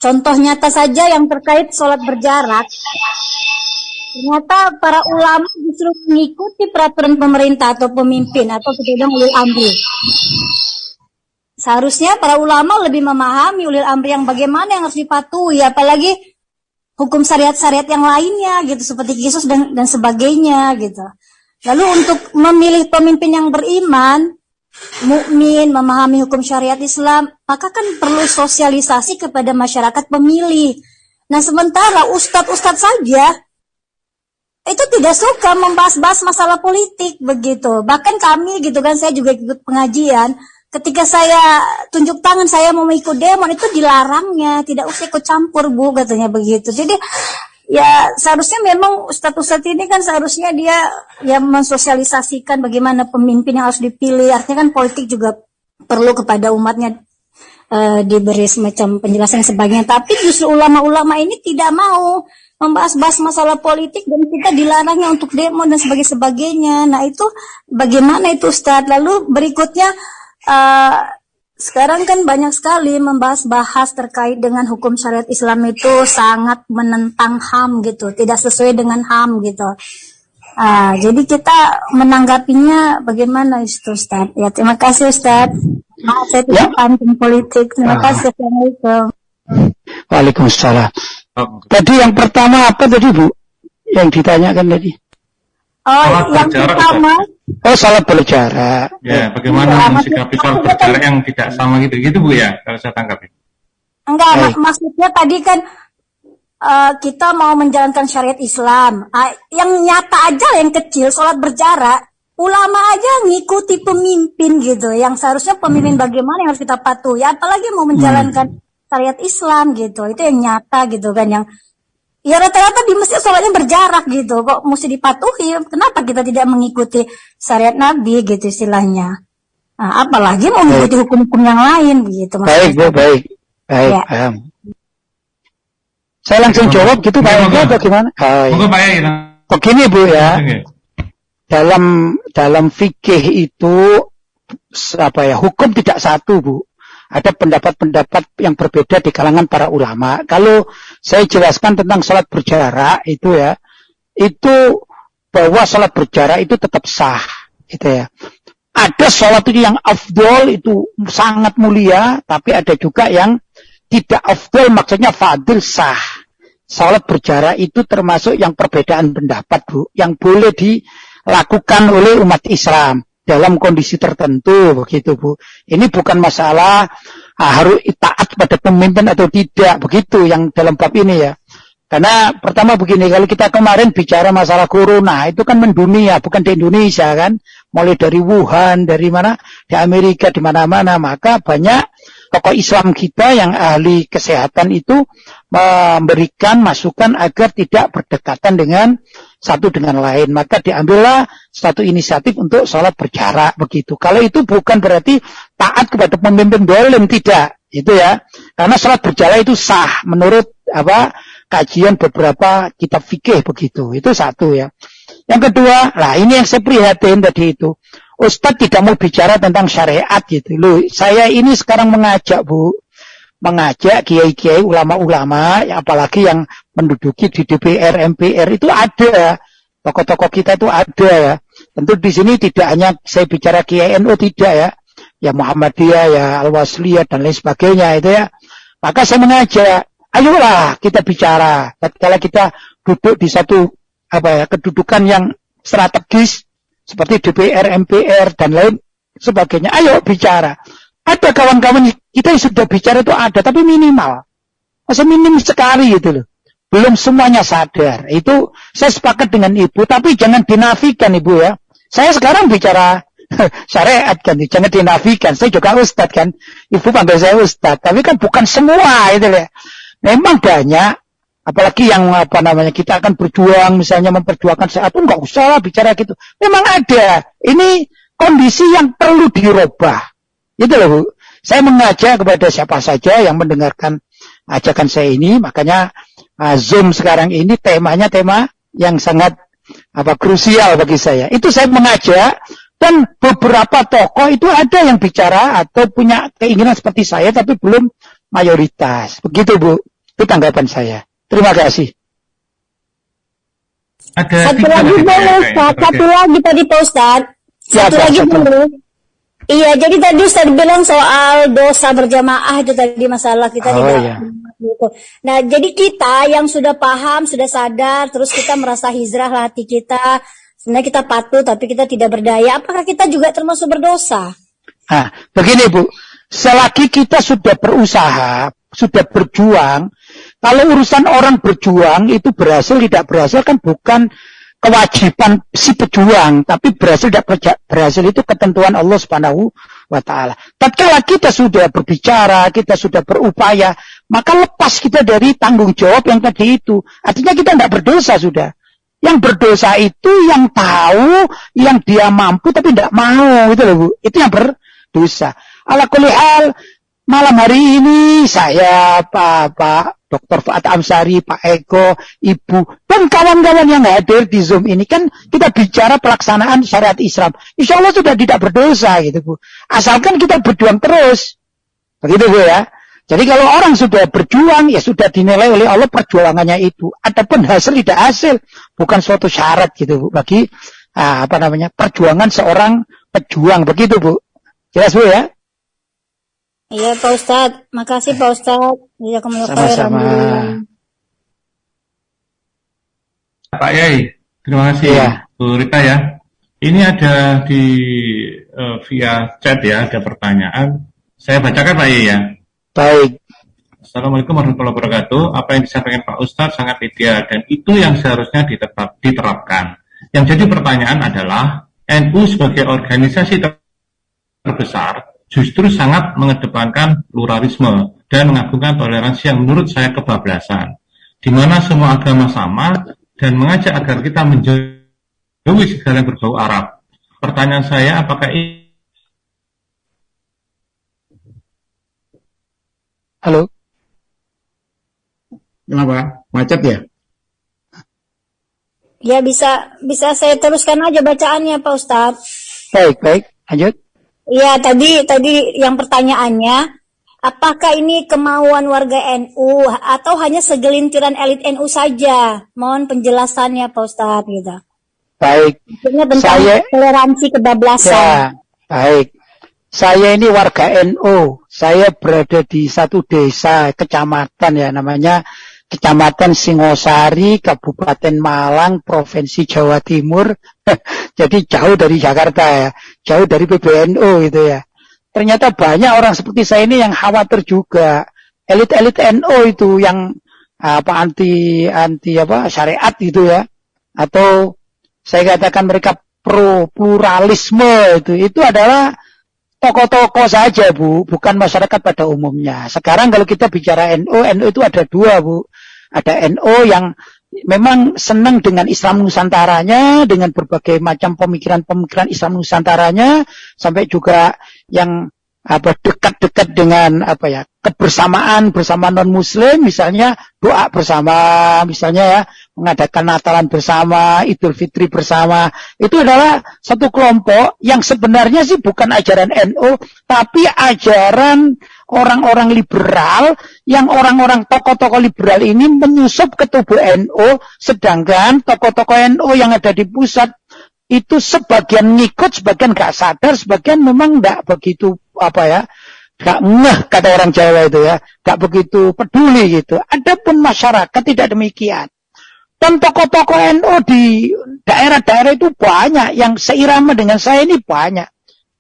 Contoh nyata saja yang terkait sholat berjarak. Ternyata para ulama justru mengikuti peraturan pemerintah atau pemimpin atau pedagang ulil amri. Seharusnya para ulama lebih memahami ulil amri yang bagaimana yang harus dipatuhi, apalagi hukum syariat-syariat yang lainnya gitu, seperti kisos dan sebagainya gitu. Lalu untuk memilih pemimpin yang beriman, mukmin, memahami hukum syariat Islam, maka kan perlu sosialisasi kepada masyarakat pemilih. Nah, sementara ustadz-ustadz saja itu tidak suka membahas-bahas masalah politik begitu. Bahkan kami gitu kan, saya juga ikut pengajian. Ketika saya tunjuk tangan saya mau ikut demo, itu dilarangnya, tidak usah ikut campur Bu, katanya begitu. Jadi ya seharusnya memang ustadz-ustadz ini kan seharusnya dia ya mensosialisasikan bagaimana pemimpin yang harus dipilih. Artinya kan politik juga perlu kepada umatnya diberi semacam penjelasan dan sebagainya. Tapi justru ulama-ulama ini tidak mau membahas-bahas masalah politik dan kita dilarangnya untuk demo dan sebagainya. Nah itu bagaimana itu Ustadz? Lalu berikutnya sekarang kan banyak sekali membahas-bahas terkait dengan hukum syariat Islam itu sangat menentang HAM gitu, tidak sesuai dengan HAM gitu. Jadi kita menanggapinya bagaimana itu Ustaz? Ya, terima kasih Ustaz. Maaf saya tidak pantang politik. Terima kasih. Assalamualaikum. Waalaikumsalam. Tadi yang pertama apa tadi Bu? Yang ditanyakan tadi? Yang pertama. Salat berjarak. Ya, bagaimana mensikapi salat berjarak yang tidak sama gitu Bu ya, kalau saya tanggapi. Enggak, maksudnya tadi kan kita mau menjalankan syariat Islam. Yang nyata aja yang kecil, salat berjarak. Ulama aja ngikuti pemimpin gitu. Yang seharusnya pemimpin bagaimana yang harus kita patuhi. Apalagi mau menjalankan syariat Islam gitu. Itu yang nyata gitu kan. Yang ya rata-rata di masjid sholatnya berjarak gitu. Kok mesti dipatuhi? Kenapa kita tidak mengikuti syariat Nabi gitu istilahnya? Apalagi mau mengikuti hukum-hukum yang lain gitu. Baik Bu, baik. Ya. Paham. Saya langsung jawab gitu Pak Eko atau gimana? Begini Bu ya. Dalam fikih itu hukum tidak satu Bu. Ada pendapat-pendapat yang berbeda di kalangan para ulama. Kalau saya jelaskan tentang salat berjarak itu ya, itu bahwa salat berjarak itu tetap sah, gitu ya. Ada salat itu yang afdol itu sangat mulia, tapi ada juga yang tidak afdol, maksudnya fadil sah. Salat berjarak itu termasuk yang perbedaan pendapat Bu, yang boleh dilakukan oleh umat Islam dalam kondisi tertentu begitu Bu. Ini bukan masalah harus taat pada pemimpin atau tidak begitu yang dalam bab ini ya. Karena pertama begini, kalau kita kemarin bicara masalah corona itu kan mendunia, bukan di Indonesia kan, mulai dari Wuhan, dari mana, di Amerika, di mana-mana, maka banyak tokoh Islam kita yang ahli kesehatan itu memberikan masukan agar tidak berdekatan dengan satu dengan lain. Maka diambillah satu inisiatif untuk sholat berjarak begitu. Kalau itu bukan berarti taat kepada pemimpin dolim, tidak. Itu ya. Karena sholat berjarak itu sah menurut kajian beberapa kitab fikih begitu. Itu satu ya. Yang kedua, ini yang saya prihatin tadi itu. Ustadz tidak mau bicara tentang syariat gitu. Loh, saya ini sekarang mengajak Bu, mengajak kiai-kiai, ulama-ulama, apalagi yang menduduki di DPR, MPR itu ada. Tokoh-tokoh kita itu ada ya. Tentu di sini tidak hanya saya bicara Kiai NU, tidak ya. Ya Muhammadiyah, ya Al-Wasliyah dan lain sebagainya itu ya. Maka saya mengajak, ayolah kita bicara. Tatkala kita duduk di satu kedudukan yang strategis seperti DPR, MPR dan lain sebagainya. Ayo bicara. Ada kawan-kawan kita yang sudah bicara itu ada, tapi minimal. Masih minim sekali gitu loh. Belum semuanya sadar. Itu saya sepakat dengan Ibu, tapi jangan dinafikan Ibu ya. Saya sekarang bicara syariat kan, jangan dinafikan. Saya juga ustadz kan. Ibu panggil saya ustadz, tapi kan bukan semua itu loh. Memang banyak, apalagi yang kita akan berjuang, misalnya memperjuangkan sehat pun nggak usah lah bicara gitu. Memang ada. Ini kondisi yang perlu dirubah. Itu loh Bu. Saya mengajak kepada siapa saja yang mendengarkan ajakan saya ini, makanya Zoom sekarang ini temanya tema yang sangat krusial bagi saya. Itu saya mengajak, dan beberapa tokoh itu ada yang bicara atau punya keinginan seperti saya, tapi belum mayoritas. Begitu Bu. Itu tanggapan saya. Terima kasih. Satu lagi boleh, satu lagi tadi Pak Ustadz. Satu lagi boleh. Iya, jadi tadi Ustaz bilang soal dosa berjamaah itu tadi masalah kita tidak gitu. Nah, jadi kita yang sudah paham, sudah sadar, terus kita merasa hijrah hati kita, sebenarnya kita patuh tapi kita tidak berdaya, apakah kita juga termasuk berdosa? Begini Bu, selagi kita sudah berusaha, sudah berjuang, kalau urusan orang berjuang itu berhasil tidak berhasil kan bukan kewajiban si pejuang, tapi berhasil tidak berhasil itu ketentuan Allah Subhanahu wa Ta'ala. Tatkala kita sudah berbicara, kita sudah berupaya, maka lepas kita dari tanggung jawab yang tadi itu. Artinya kita tidak berdosa sudah. Yang berdosa itu yang tahu, yang dia mampu tapi tidak mau, itu loh Bu. Itu yang berdosa. Ala kulli hal, malam hari ini saya Pak Dr. Fuad Amsari, Pak Eko, Ibu, dan kawan-kawan yang hadir di Zoom ini kan kita bicara pelaksanaan syariat Islam. Insya Allah sudah tidak berdosa gitu Bu. Asalkan kita berjuang terus. Begitu Bu ya. Jadi kalau orang sudah berjuang, ya sudah dinilai oleh Allah perjuangannya itu. Adapun hasil tidak hasil, bukan suatu syarat gitu Bu, bagi perjuangan seorang pejuang, begitu Bu. Jelas Bu ya? Iya Pak Ustadz, makasih Pak Ustadz. Sama-sama. Pak Yai, terima kasih Bu Rita ya. Ini ada di via chat ya, ada pertanyaan. Saya bacakan Pak Yai ya. Baik. Assalamualaikum warahmatullahi wabarakatuh. Apa yang disampaikan Pak Ustadz sangat ideal dan itu yang seharusnya diterapkan. Yang jadi pertanyaan adalah NU sebagai organisasi terbesar justru sangat mengedepankan pluralisme dan mengagungkan toleransi yang menurut saya kebablasan, di mana semua agama sama dan mengajak agar kita menjauhi segala yang berbau Arab. Pertanyaan saya, apakah ini... Halo? Kenapa? Macet ya? Ya bisa saya teruskan aja bacaannya Pak Ustadz. Baik, lanjut. Ya tadi yang pertanyaannya, apakah ini kemauan warga NU atau hanya segelintiran elit NU saja? Mohon penjelasannya Pak Ustadz gitu. Baik. Tentang toleransi kebablasan. Ya, baik. Saya ini warga NU. Saya berada di satu desa, kecamatan ya, namanya Kecamatan Singosari, Kabupaten Malang, Provinsi Jawa Timur. Jadi jauh dari Jakarta ya, jauh dari PBNU gitu ya. Ternyata banyak orang seperti saya ini yang khawatir juga. Elit-elit NU itu yang anti syariat gitu ya. Atau saya katakan mereka pro pluralisme itu adalah tokoh-tokoh saja Bu, bukan masyarakat pada umumnya. Sekarang kalau kita bicara NU itu ada dua Bu. Ada NU yang memang senang dengan Islam Nusantaranya, dengan berbagai macam pemikiran-pemikiran Islam Nusantaranya, sampai juga yang dekat-dekat dengan kebersamaan bersama non-Muslim, misalnya doa bersama, misalnya ya mengadakan Natalan bersama, Idul Fitri bersama. Itu adalah satu kelompok yang sebenarnya sih bukan ajaran NU, tapi ajaran orang-orang liberal, yang orang-orang tokoh-tokoh liberal ini menyusup ke tubuh NU, sedangkan tokoh-tokoh NU yang ada di pusat itu sebagian ngikut, sebagian gak sadar, sebagian memang gak begitu gak ngeh kata orang Jawa itu ya, gak begitu peduli gitu. Adapun masyarakat tidak demikian. Dan tokoh-tokoh NU di daerah-daerah itu banyak, yang seirama dengan saya ini banyak.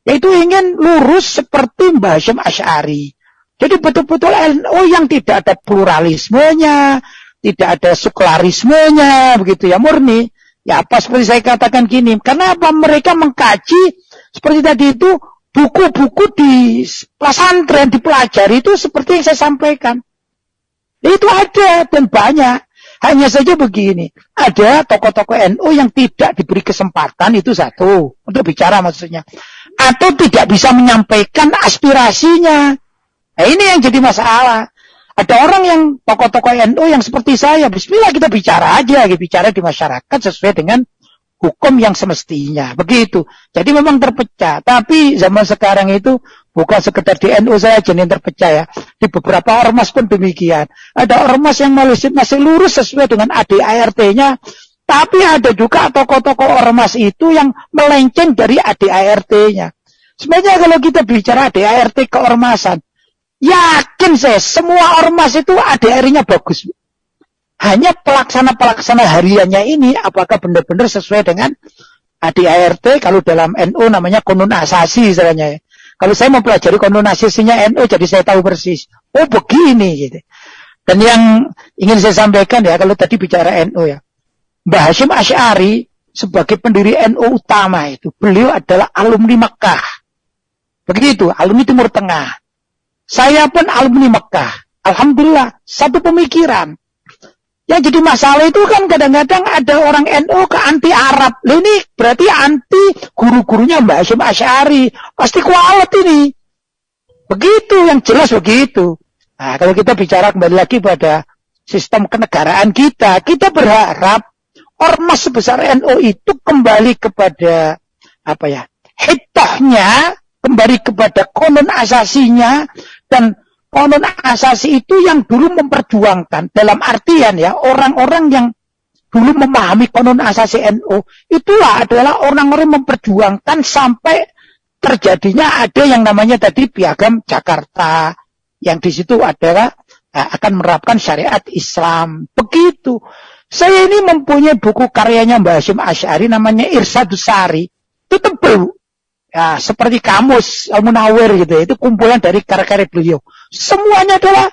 Yaitu ingin lurus seperti Mbah Hasyim Asy'ari. Jadi betul-betul NU yang tidak ada pluralismenya, tidak ada sekularismenya, begitu ya, murni. Ya apa seperti saya katakan gini, karena apa mereka mengkaji seperti tadi itu, buku-buku di pesantren dipelajari itu seperti yang saya sampaikan. Itu ada dan banyak. Hanya saja begini, ada tokoh-tokoh NU yang tidak diberi kesempatan, itu satu, untuk bicara maksudnya. Atau tidak bisa menyampaikan aspirasinya. Nah ini yang jadi masalah. Ada orang yang tokoh-tokoh NU yang seperti saya, bismillah kita bicara aja, bicara di masyarakat sesuai dengan hukum yang semestinya, begitu. Jadi memang terpecah, tapi zaman sekarang itu bukan sekedar di NU saya yang terpecah ya. Di beberapa ormas pun demikian. Ada ormas yang masih lurus sesuai dengan ADART-nya, tapi ada juga tokoh-tokoh ormas itu yang melenceng dari ADART-nya. Sebenarnya kalau kita bicara ADART keormasan, yakin saya semua ormas itu ADART-nya bagus. Hanya pelaksana hariannya ini apakah benar-benar sesuai dengan ADART, kalau dalam NU namanya konun asasi istilahnya ya. Kalau saya mau pelajari konun asasinya NU, jadi saya tahu persis. Oh begini gitu. Dan yang ingin saya sampaikan ya, kalau tadi bicara NU ya, Mbah Hasyim Asy'ari sebagai pendiri NU utama itu, beliau adalah alumni Mekah. Begitu, alumni Timur Tengah. Saya pun alumni Mekah. Alhamdulillah, satu pemikiran. Yang jadi masalah itu kan kadang-kadang ada orang NU ke anti Arab. Ini berarti anti guru-gurunya Mbah Hasyim Asy'ari. Pasti kualat ini. Begitu, yang jelas begitu. Nah, kalau kita bicara kembali lagi pada sistem kenegaraan kita berharap ormas sebesar NU itu kembali kepada hitohnya, kembali kepada konun asasinya, dan konon asasi itu yang dulu memperjuangkan, dalam artian ya, orang-orang yang dulu memahami konon asasi NU, itulah adalah orang-orang memperjuangkan sampai terjadinya ada yang namanya tadi Piagam Jakarta, yang di situ adalah akan menerapkan syariat Islam. Begitu. Saya ini mempunyai buku karyanya Mbah Hasyim Asy'ari namanya Irsyadus Sari. Itu tebal. Ya, seperti kamus Munawwir gitu ya. Itu kumpulan dari karya-karya beliau. Semuanya adalah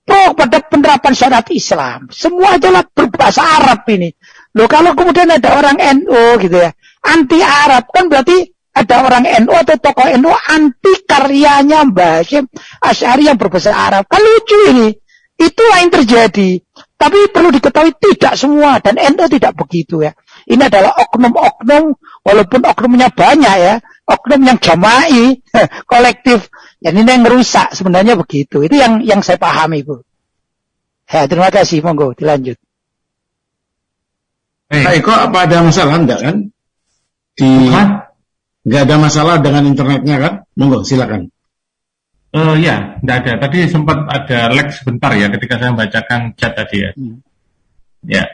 pro pada penerapan syariat Islam. Semua adalah berbahasa Arab ini. Loh, kalau kemudian ada orang NU gitu ya, anti Arab, kan berarti ada orang NU atau tokoh NU anti karyanya Mbah Hasyim Asy'ari yang berbahasa Arab. Kan lucu ini. Itulah yang terjadi. Tapi perlu diketahui tidak semua, dan NU tidak begitu ya. Ini adalah oknum-oknum, walaupun oknumnya banyak ya, oknum yang jama'i, kolektif. Dan ini yang merusak, sebenarnya begitu. Itu yang saya pahami, Bu. Ya, terima kasih, monggo, dilanjut. Eko, apa ada masalah enggak kan? Enggak ada masalah dengan internetnya kan? Monggo, silakan. Ya, enggak ada. Tadi sempat ada lag sebentar ya ketika saya membacakan chat tadi ya. Ya.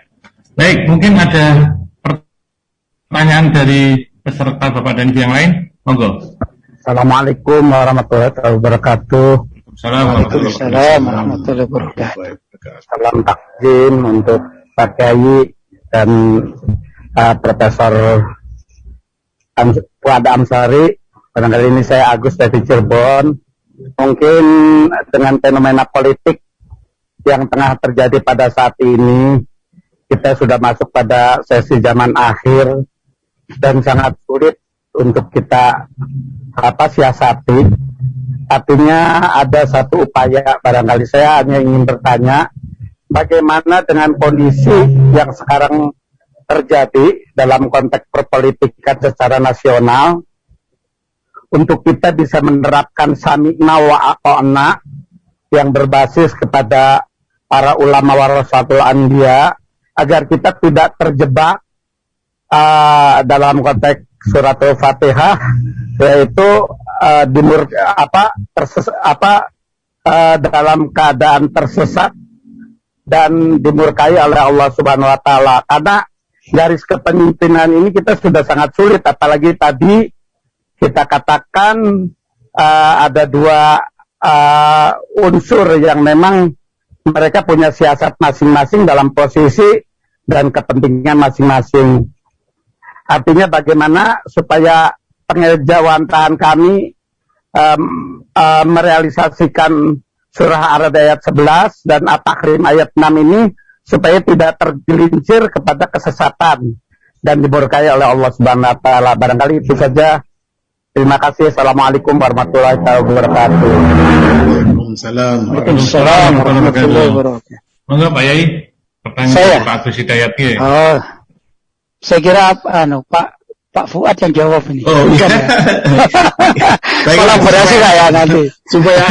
Baik, mungkin ada pertanyaan dari peserta Bapak dan Ibu yang lain. Monggo. Assalamualaikum warahmatullahi wabarakatuh. Waalaikumsalam warahmatullahi wabarakatuh. Salam takzim untuk Pak Kiai dan Profesor Fuad Amsari. Barangkali ini saya Agus dari Cirebon. Mungkin dengan fenomena politik yang tengah terjadi pada saat ini, kita sudah masuk pada sesi zaman akhir dan sangat sulit untuk kita siasati. Artinya ada satu upaya, barangkali saya hanya ingin bertanya, bagaimana dengan kondisi yang sekarang terjadi dalam konteks perpolitikan secara nasional, untuk kita bisa menerapkan sami'na wa ata'na yang berbasis kepada para ulama warasatul anbiya, agar kita tidak terjebak dalam konteks suratul Fatihah, yaitu dalam keadaan tersesat dan dimurkai oleh Allah Subhanahu wa taala. Karena garis kepemimpinan ini kita sudah sangat sulit, apalagi tadi kita katakan ada dua unsur yang memang mereka punya siasat masing-masing dalam posisi dan kepentingan masing-masing. Artinya bagaimana supaya pengejawantahan kami merealisasikan surah Ar-Ra'd ayat 11 dan At-Tahrim ayat 6 ini supaya tidak tergelincir kepada kesesatan dan diberkahi oleh Allah Subhanahu wa taala. Barangkali itu saja. Terima kasih. Assalamualaikum warahmatullahi wabarakatuh. Waalaikumsalam warahmatullahi wabarakatuh. Monggo Pak Yai, pertanyaan saya? Pak Agus Hidayat ya. Oh, saya kira Pak Fuad yang jawab ini. Oh iya. Kolaborasi lah ya nanti. Supaya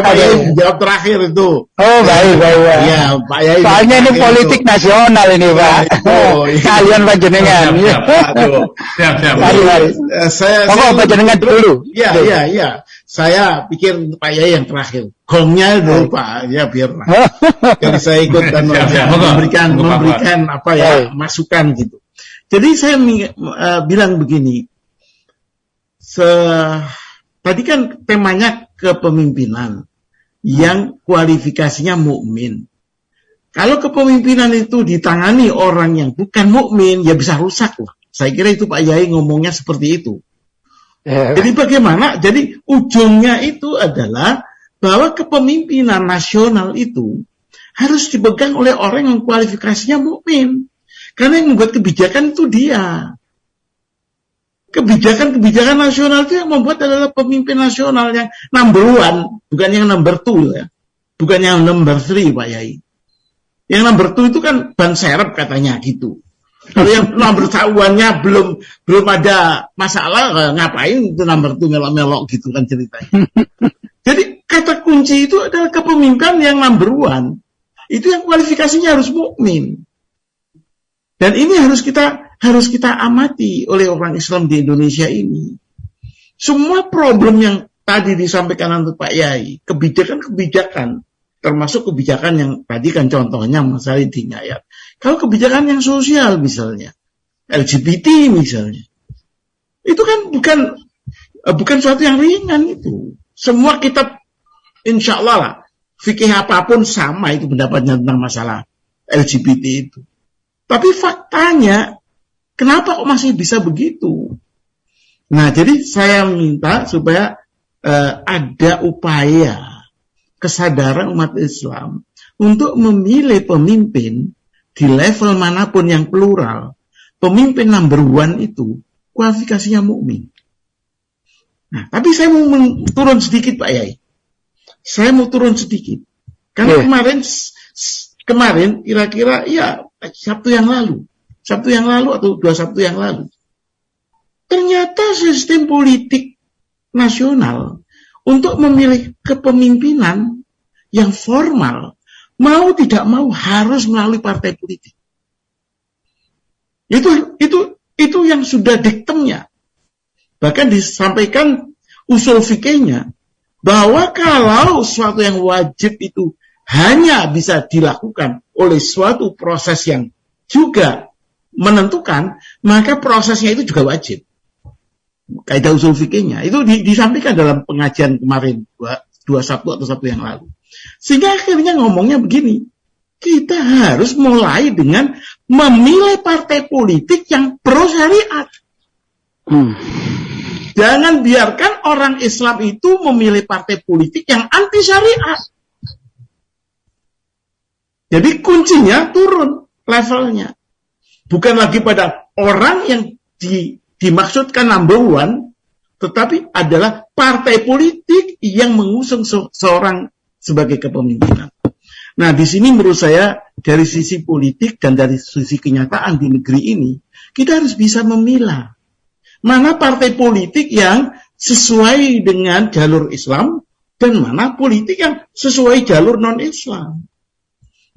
Pak Yai jawab terakhir itu. Oh baik. Iya, Pak Yai. Soalnya ini politik nasional ini Pak. Iya. Kalian panjenengan. Siap. Mari. Saya panjenengan dulu. Iya. Saya pikir Pak Yai yang terakhir. Gongnya dulu Pak, ya biar. Jadi saya ikut dan memberikan masukan gitu. Jadi saya bilang begini, tadi kan temanya kepemimpinan yang kualifikasinya mukmin. Kalau kepemimpinan itu ditangani orang yang bukan mukmin, ya bisa rusak lah. Saya kira itu Pak Yai ngomongnya seperti itu. Jadi bagaimana? Jadi ujungnya itu adalah bahwa kepemimpinan nasional itu harus dipegang oleh orang yang kualifikasinya mukmin. Karena yang membuat kebijakan itu dia. Kebijakan nasional itu yang membuat adalah pemimpin nasional yang number one, bukan yang number two ya. Bukan yang number three Pak Yai. Yang number two itu kan ban serep katanya gitu. Kalau yang number one-nya belum ada masalah, ngapain itu number two melok-melok gitu kan ceritanya. Jadi kata kunci itu adalah kepemimpinan yang number one. Itu yang kualifikasinya harus mukmin. Dan ini harus kita amati oleh orang Islam di Indonesia ini. Semua problem yang tadi disampaikan oleh Pak Yai, kebijakan-kebijakan, termasuk kebijakan yang tadi kan contohnya Mas Ali dinyayat. Kalau kebijakan yang sosial misalnya, LGBT misalnya, itu kan bukan suatu yang ringan itu. Semua kitab, insya Allah lah, fikih apapun sama itu pendapatnya tentang masalah LGBT itu. Tapi faktanya, kenapa kok masih bisa begitu? Nah, jadi saya minta supaya ada upaya kesadaran umat Islam untuk memilih pemimpin di level manapun yang plural. Pemimpin number one itu kualifikasinya mukmin. Nah, tapi saya mau turun sedikit Pak Yai. Saya mau turun sedikit. Karena kemarin kira-kira ya Sabtu yang lalu atau 2 Sabtu yang lalu. Ternyata sistem politik nasional untuk memilih kepemimpinan yang formal, mau tidak mau harus melalui partai politik. Itu yang sudah diktemnya. Bahkan disampaikan usul fikihnya bahwa kalau sesuatu yang wajib itu hanya bisa dilakukan oleh suatu proses yang juga menentukan, maka prosesnya itu juga wajib. Kaidah usul fikihnya itu disampaikan dalam pengajian kemarin 2 Sabtu atau Sabtu yang lalu. Sehingga akhirnya ngomongnya begini, kita harus mulai dengan memilih partai politik yang pro syariat. Jangan biarkan orang Islam itu memilih partai politik yang anti syariat. Jadi kuncinya turun levelnya. Bukan lagi pada orang yang dimaksudkan number one, tetapi adalah partai politik yang mengusung seorang sebagai kepemimpinan. Nah, di sini menurut saya dari sisi politik dan dari sisi kenyataan di negeri ini, kita harus bisa memilah mana partai politik yang sesuai dengan jalur Islam dan mana politik yang sesuai jalur non-Islam.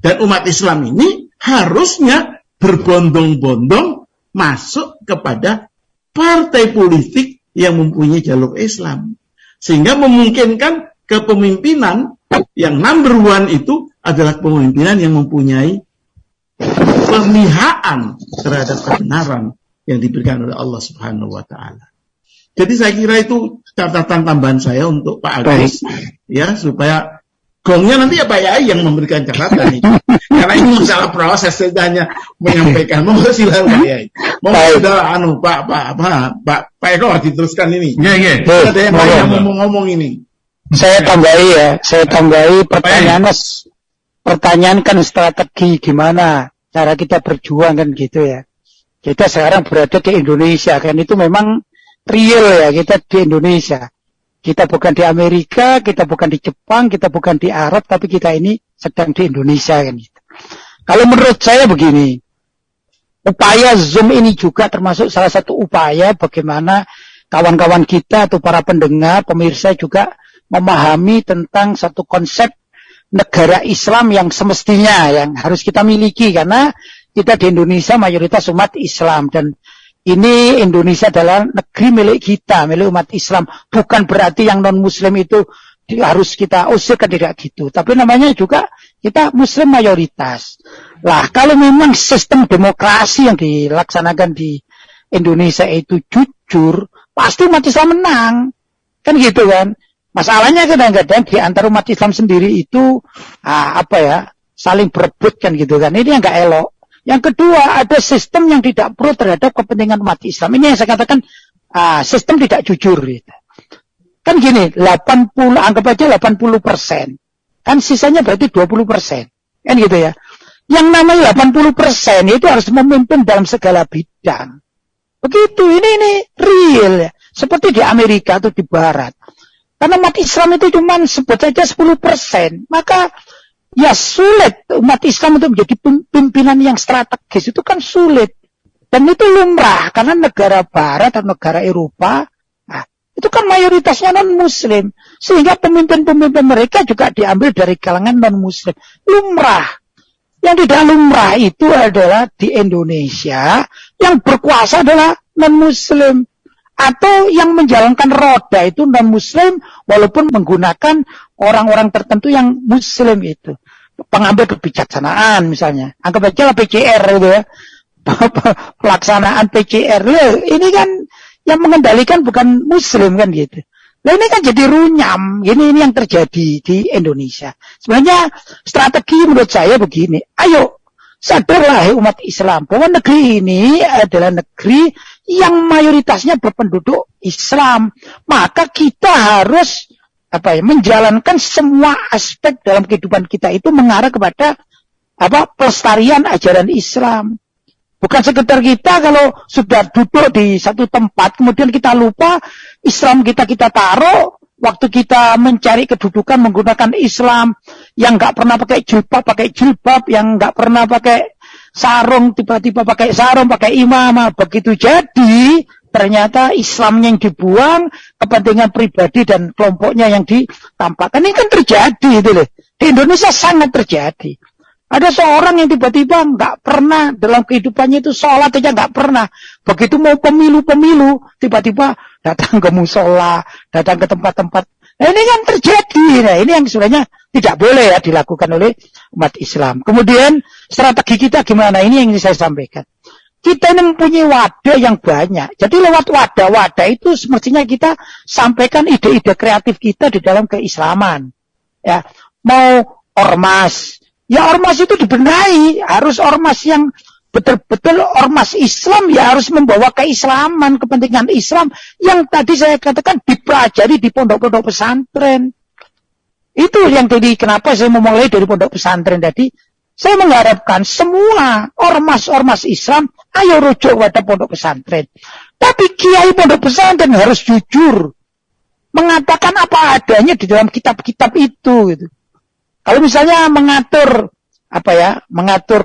Dan umat Islam ini harusnya berbondong-bondong masuk kepada partai politik yang mempunyai jalur Islam. Sehingga memungkinkan kepemimpinan yang number one itu adalah kepemimpinan yang mempunyai pemihaan terhadap kebenaran yang diberikan oleh Allah Subhanahu wa Ta'ala. Jadi saya kira itu catatan tambahan saya untuk Pak Agus, ya, supaya gongnya nanti ya Pak Yai yang memberikan catatan itu. Karena ini masalah proses, saya hanya menyampaikan. Mohon silakan Pak Yai. Mohon sudah Pak Eko diteruskan ini. Iya. Ada yang lain yang mau ngomong ini. Saya tambahi pertanyaan kan strategi gimana cara kita berjuang kan gitu ya. Kita sekarang berada di Indonesia kan, itu memang real ya, kita di Indonesia. Kita bukan di Amerika, kita bukan di Jepang, kita bukan di Arab, tapi kita ini sedang di Indonesia kan gitu. Kalau menurut saya begini, upaya Zoom ini juga termasuk salah satu upaya bagaimana kawan-kawan kita atau para pendengar, pemirsa juga memahami tentang satu konsep negara Islam yang semestinya yang harus kita miliki, karena kita di Indonesia mayoritas umat Islam dan ini Indonesia adalah negeri milik kita, milik umat Islam. Bukan berarti yang non-Muslim itu harus kita usirkan, tidak gitu. Tapi namanya juga kita Muslim mayoritas. Lah kalau memang sistem demokrasi yang dilaksanakan di Indonesia itu jujur, pasti umat Islam menang. Kan gitu kan. Masalahnya kadang-kadang di antara umat Islam sendiri itu saling berebut kan gitu kan. Ini yang nggak elok. Yang kedua, ada sistem yang tidak pro terhadap kepentingan umat Islam. Ini yang saya katakan sistem tidak jujur. Gitu. Kan gini, anggap aja 80%. Kan sisanya berarti 20%. Kan gitu ya. Yang namanya 80% itu harus memimpin dalam segala bidang. Begitu, ini real. Seperti di Amerika atau di Barat. Karena umat Islam itu cuma sebut saja 10%. Maka ya sulit umat Islam untuk menjadi pimpinan yang strategis, itu kan sulit. Dan itu lumrah, karena negara Barat atau negara Eropa, itu kan mayoritasnya non-Muslim. Sehingga pemimpin-pemimpin mereka juga diambil dari kalangan non-Muslim. Lumrah. Yang tidak lumrah itu adalah di Indonesia, yang berkuasa adalah non-Muslim. Atau yang menjalankan roda itu non-muslim walaupun menggunakan orang-orang tertentu yang muslim itu. Pengambil kebijaksanaan misalnya. Anggap aja lah PCR itu ya. Pelaksanaan PCR. Ini kan yang mengendalikan bukan muslim kan gitu. Nah ini kan jadi runyam. Ini yang terjadi di Indonesia. Sebenarnya strategi menurut saya begini. Ayo sadarlah umat Islam bahwa negeri ini adalah negeri yang mayoritasnya berpenduduk Islam. Maka kita harus menjalankan semua aspek dalam kehidupan kita itu mengarah kepada pelestarian ajaran Islam. Bukan sekedar kita kalau sudah duduk di satu tempat kemudian kita lupa Islam kita taruh waktu kita mencari kedudukan menggunakan Islam yang nggak pernah pakai jilbab, yang nggak pernah pakai sarung tiba-tiba pakai sarung, pakai imamah. Begitu jadi ternyata Islamnya yang dibuang, kepentingan pribadi dan kelompoknya yang ditampakkan. Ini kan terjadi itu loh. Di Indonesia sangat terjadi. Ada seorang yang tiba-tiba nggak pernah dalam kehidupannya itu sholat aja nggak pernah. Begitu mau pemilu, tiba-tiba datang ke musola, datang ke tempat-tempat. Nah, ini kan terjadi. Nah, ini yang sebenarnya tidak boleh ya dilakukan oleh umat Islam. Kemudian strategi kita gimana? Ini yang saya sampaikan. Kita ini mempunyai wadah yang banyak. Jadi lewat wadah-wadah itu semestinya kita sampaikan ide-ide kreatif kita di dalam keislaman. Ya, mau ormas. Ya ormas itu dibenahi, harus ormas yang betul-betul ormas Islam, ya harus membawa keislaman, kepentingan Islam yang tadi saya katakan dipelajari di pondok-pondok pesantren. Itu yang tadi kenapa saya memulai dari pondok pesantren tadi. Saya mengharapkan semua ormas-ormas Islam, ayo rujuk pada pondok pesantren. Tapi kiai pondok pesantren harus jujur, mengatakan apa adanya di dalam kitab-kitab itu gitu. Kalau misalnya mengatur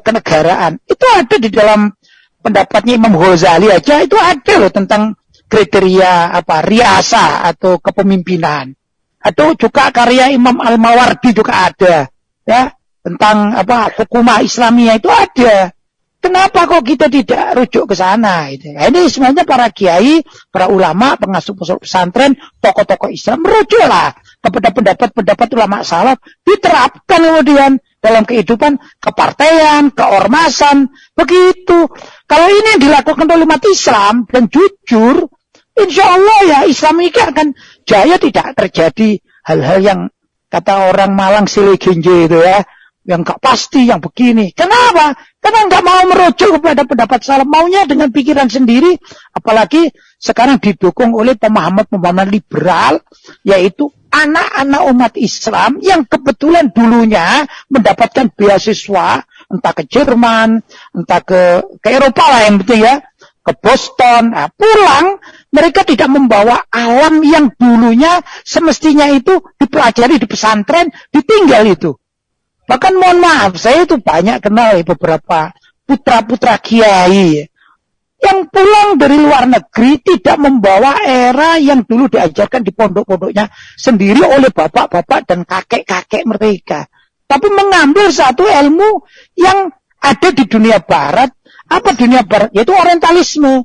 kenegaraan, itu ada di dalam pendapatnya Imam Ghazali aja, itu ada loh tentang kriteria riasa atau kepemimpinan. Atau juga karya Imam Al-Mawardi juga ada, ya, tentang hukumah Islamiyah itu ada. Kenapa kok kita tidak rujuk ke sana? Gitu. Nah, ini sebenarnya para kiai, para ulama, pengasuh pesantren, tokoh-tokoh Islam merujuklah kepada pendapat-pendapat ulama salaf, diterapkan kemudian dalam kehidupan kepartaian, keormasan, begitu. Kalau ini dilakukan oleh umat Islam dan jujur, insya Allah ya Islam ini akan jaya, tidak terjadi hal-hal yang kata orang Malang silegenje itu ya, yang gak pasti, yang begini. Kenapa? Karena gak mau merujuk kepada pendapat salaf, maunya dengan pikiran sendiri, apalagi sekarang didukung oleh pemahaman-pemahaman liberal, yaitu anak-anak umat Islam yang kebetulan dulunya mendapatkan beasiswa, entah ke Jerman, entah ke Eropa lah yang penting ya, ke Boston. Nah, pulang, mereka tidak membawa alam yang dulunya semestinya itu dipelajari di pesantren, ditinggal itu. Bahkan mohon maaf, saya itu banyak kenal beberapa putra-putra kiai yang pulang dari luar negeri tidak membawa era yang dulu diajarkan di pondok-pondoknya sendiri oleh bapak-bapak dan kakek-kakek mereka. Tapi mengambil satu ilmu yang ada di dunia barat. Apa dunia barat? Yaitu orientalisme.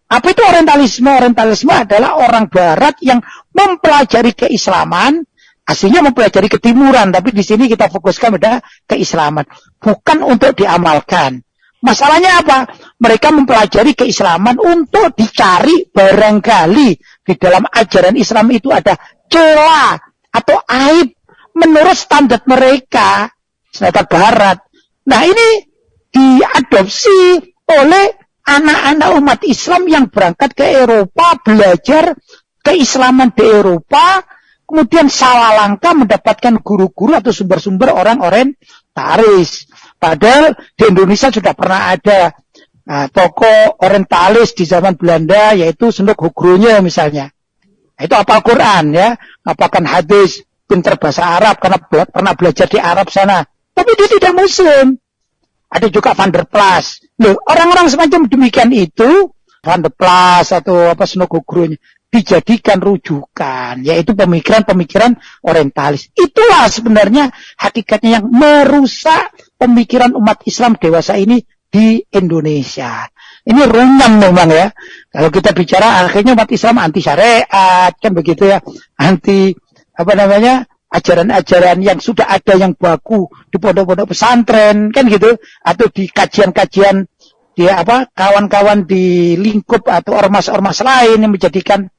Apa itu orientalisme? Orientalisme adalah orang barat yang mempelajari keislaman, aslinya mempelajari ketimuran, tapi di sini kita fokuskan pada keislaman. Bukan untuk diamalkan. Masalahnya apa? Mereka mempelajari keislaman untuk dicari barangkali di dalam ajaran Islam itu ada celah atau aib menurut standar mereka, standar barat. Nah ini diadopsi oleh anak-anak umat Islam yang berangkat ke Eropa, belajar keislaman di Eropa, kemudian salah langkah mendapatkan guru-guru atau sumber-sumber orang orientalis. Padahal di Indonesia sudah pernah ada tokoh orientalis di zaman Belanda, yaitu Senduk Hugro-nya misalnya. Itu hafal Quran ya, hafalkan hadis, pintar bahasa Arab karena pernah belajar di Arab sana. Tapi dia tidak Muslim. Ada juga Van der Plas. Loh, orang-orang semacam demikian itu, Van der Plas atau Senduk Hugro-nya, dijadikan rujukan, yaitu pemikiran-pemikiran orientalis. Itulah sebenarnya hakikatnya yang merusak pemikiran umat Islam dewasa ini di Indonesia. Ini runyam memang ya. Kalau kita bicara akhirnya umat Islam anti syariat kan begitu ya, anti ajaran-ajaran yang sudah ada yang baku di pondok-pondok pesantren kan gitu, atau di kajian-kajian di kawan-kawan di lingkup atau ormas-ormas lain yang menjadikan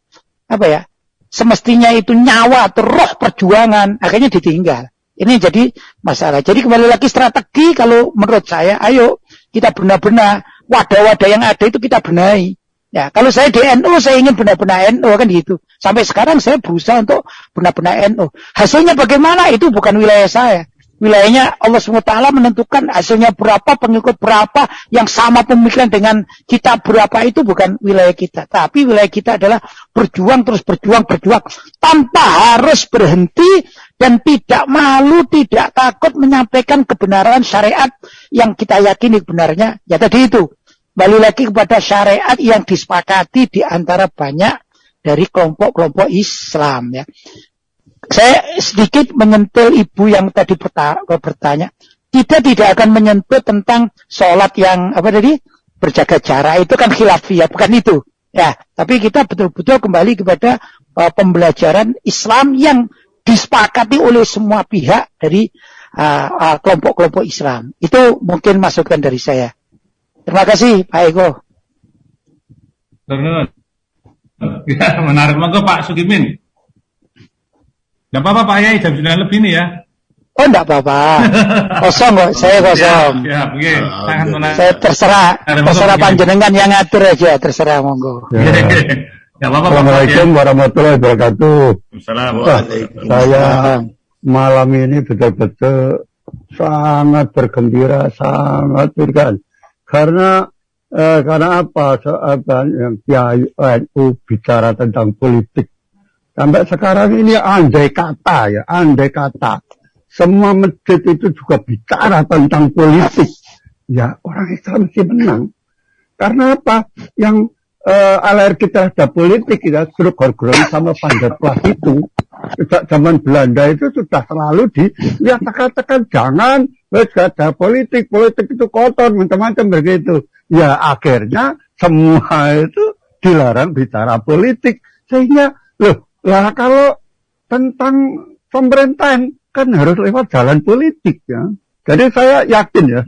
semestinya itu nyawa atau roh perjuangan akhirnya ditinggal. Ini jadi masalah. Jadi kembali lagi strategi kalau menurut saya, ayo kita benar-benar wadah-wadah yang ada itu kita benahi. Ya, kalau saya di NU, saya ingin benar-benar NU kan gitu. Sampai sekarang saya berusaha untuk benar-benar NU. Hasilnya bagaimana? Itu bukan wilayah saya. Wilayahnya Allah SWT menentukan hasilnya berapa, pengikut berapa, yang sama pemikiran dengan kita berapa, itu bukan wilayah kita. Tapi wilayah kita adalah berjuang, terus berjuang, tanpa harus berhenti dan tidak malu, tidak takut menyampaikan kebenaran syariat yang kita yakini kebenarnya. Ya tadi itu. Balik lagi kepada syariat yang disepakati di antara banyak dari kelompok-kelompok Islam ya. Saya sedikit menyentil ibu yang tadi bertanya. Kita tidak akan menyentuh tentang sholat yang berjaga jarak, itu kan khilafiyah, bukan itu. Ya, tapi kita betul-betul kembali kepada pembelajaran Islam yang disepakati oleh semua pihak dari kelompok-kelompok Islam. Itu mungkin masukan dari saya. Terima kasih Pak Eko. Ya, menarik. Monggo Pak Sugimin. Enggak apa-apa Pak Yai, jam 9 lebih nih ya. Oh enggak apa-apa. Kosong kok, saya kosong. Ya, oke. Sangat menarik. Saya terserah panjenengan yang ngatur aja, terserah monggo. Ya, apa-apa. Assalamualaikum warahmatullahi wabarakatuh. Assalamualaikum. Saya malam ini betul-betul sangat bergembira, sangat berkan. Karena apa? Soal yang Kiai NU bicara tentang politik. Sampai sekarang ini andai kata semua masjid itu juga bicara tentang politik. Ya orang Islam mesti menang. Karena apa? Yang alergi terhadap politik ya, gerog-gerogan sama Panderplas itu. Sejak zaman Belanda itu sudah selalu katakan jangan ada politik itu kotor macam-macam begitu. Ya akhirnya semua itu dilarang bicara politik. Sehingga kalau tentang pemerintahan kan harus lewat jalan politik ya. Jadi saya yakin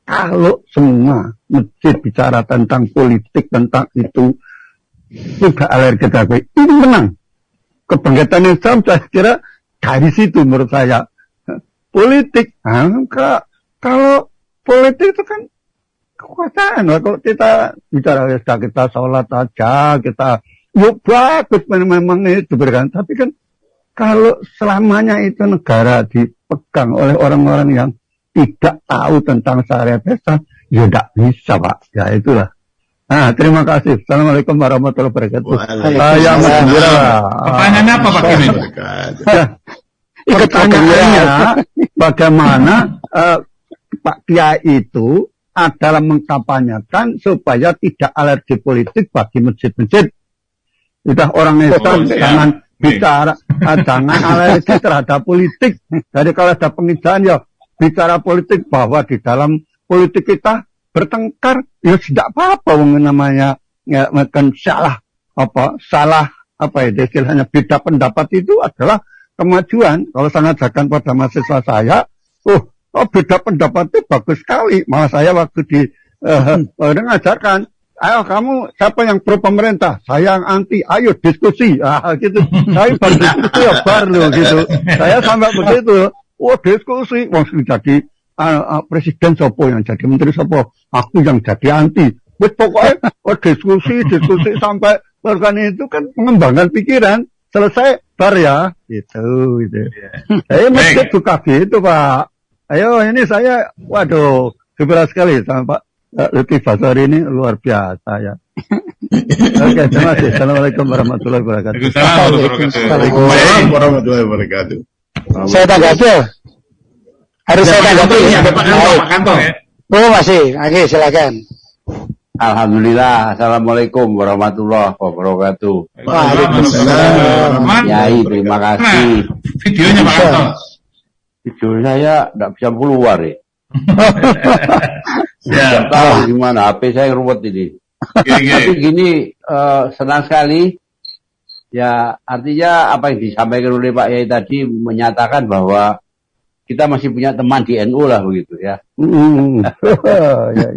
kalau semua masjid bicara tentang politik, tentang itu juga alergi terhadap ini menang. Kebangkitan Islam saya kira dari situ menurut saya. Politik, kalau politik itu kan kekuasaan. Kalau kita bicara kita sholat aja, kita bagus memang itu berikan. Tapi kan kalau selamanya itu negara dipegang oleh orang-orang yang tidak tahu tentang syariat Islam, ya tidak bisa Pak. Ya itulah. Nah, terima kasih. Assalamualaikum warahmatullahi wabarakatuh. Saya mengira. Pertanyaannya apa Pak Kimin? Pertanyaannya, bagaimana Pak Kiai itu adalah mengkampanyekan supaya tidak alergi politik bagi masjid-masjid. Sudah orang Islam jangan bicara, jangan alergi terhadap politik. Jadi kalau ada penginjaan ya bicara politik, bahwa di dalam politik kita bertengkar ya tidak apa-apa namanya ya makan salah istilahnya beda pendapat itu adalah kemajuan. Kalau saya ngajarkan pada mahasiswa saya, beda pendapat itu bagus sekali. Malah saya waktu di ngajarkan, ayo kamu siapa yang pro pemerintah, saya yang anti, ayo diskusi, gitu. Saya baru diskusi ya baru gitu. Saya sampai begitu, diskusi, jadi presiden sopo yang jadi menteri sopo, aku yang jadi anti. Pokoknya diskusi sampai bahkan itu kan mengembangkan pikiran. Selesai bar ya, gitu. Saya masih suka gitu Pak. Ayo ini saya, gembira sekali sama Pak Lutfi Basari ini luar biasa ya. Oke, terima kasih. Assalamualaikum warahmatullahi wabarakatuh. Waalaikumsalam warahmatullahi wabarakatuh. Saya tanggapi. Harus saya tanggapi. Pak Kanto. Oh masih, oke silakan. Alhamdulillah. Assalamualaikum warahmatullahi wabarakatuh. Waalaikumsalam. Yai, terima kasih. Videonya Pak Kanto. Video saya tidak bisa keluar ya. Siap. Tahu gimana HP saya ruwet ini. Tapi gini, senang sekali. Ya, artinya apa yang disampaikan oleh Pak Yai tadi menyatakan bahwa kita masih punya teman di NU lah begitu ya.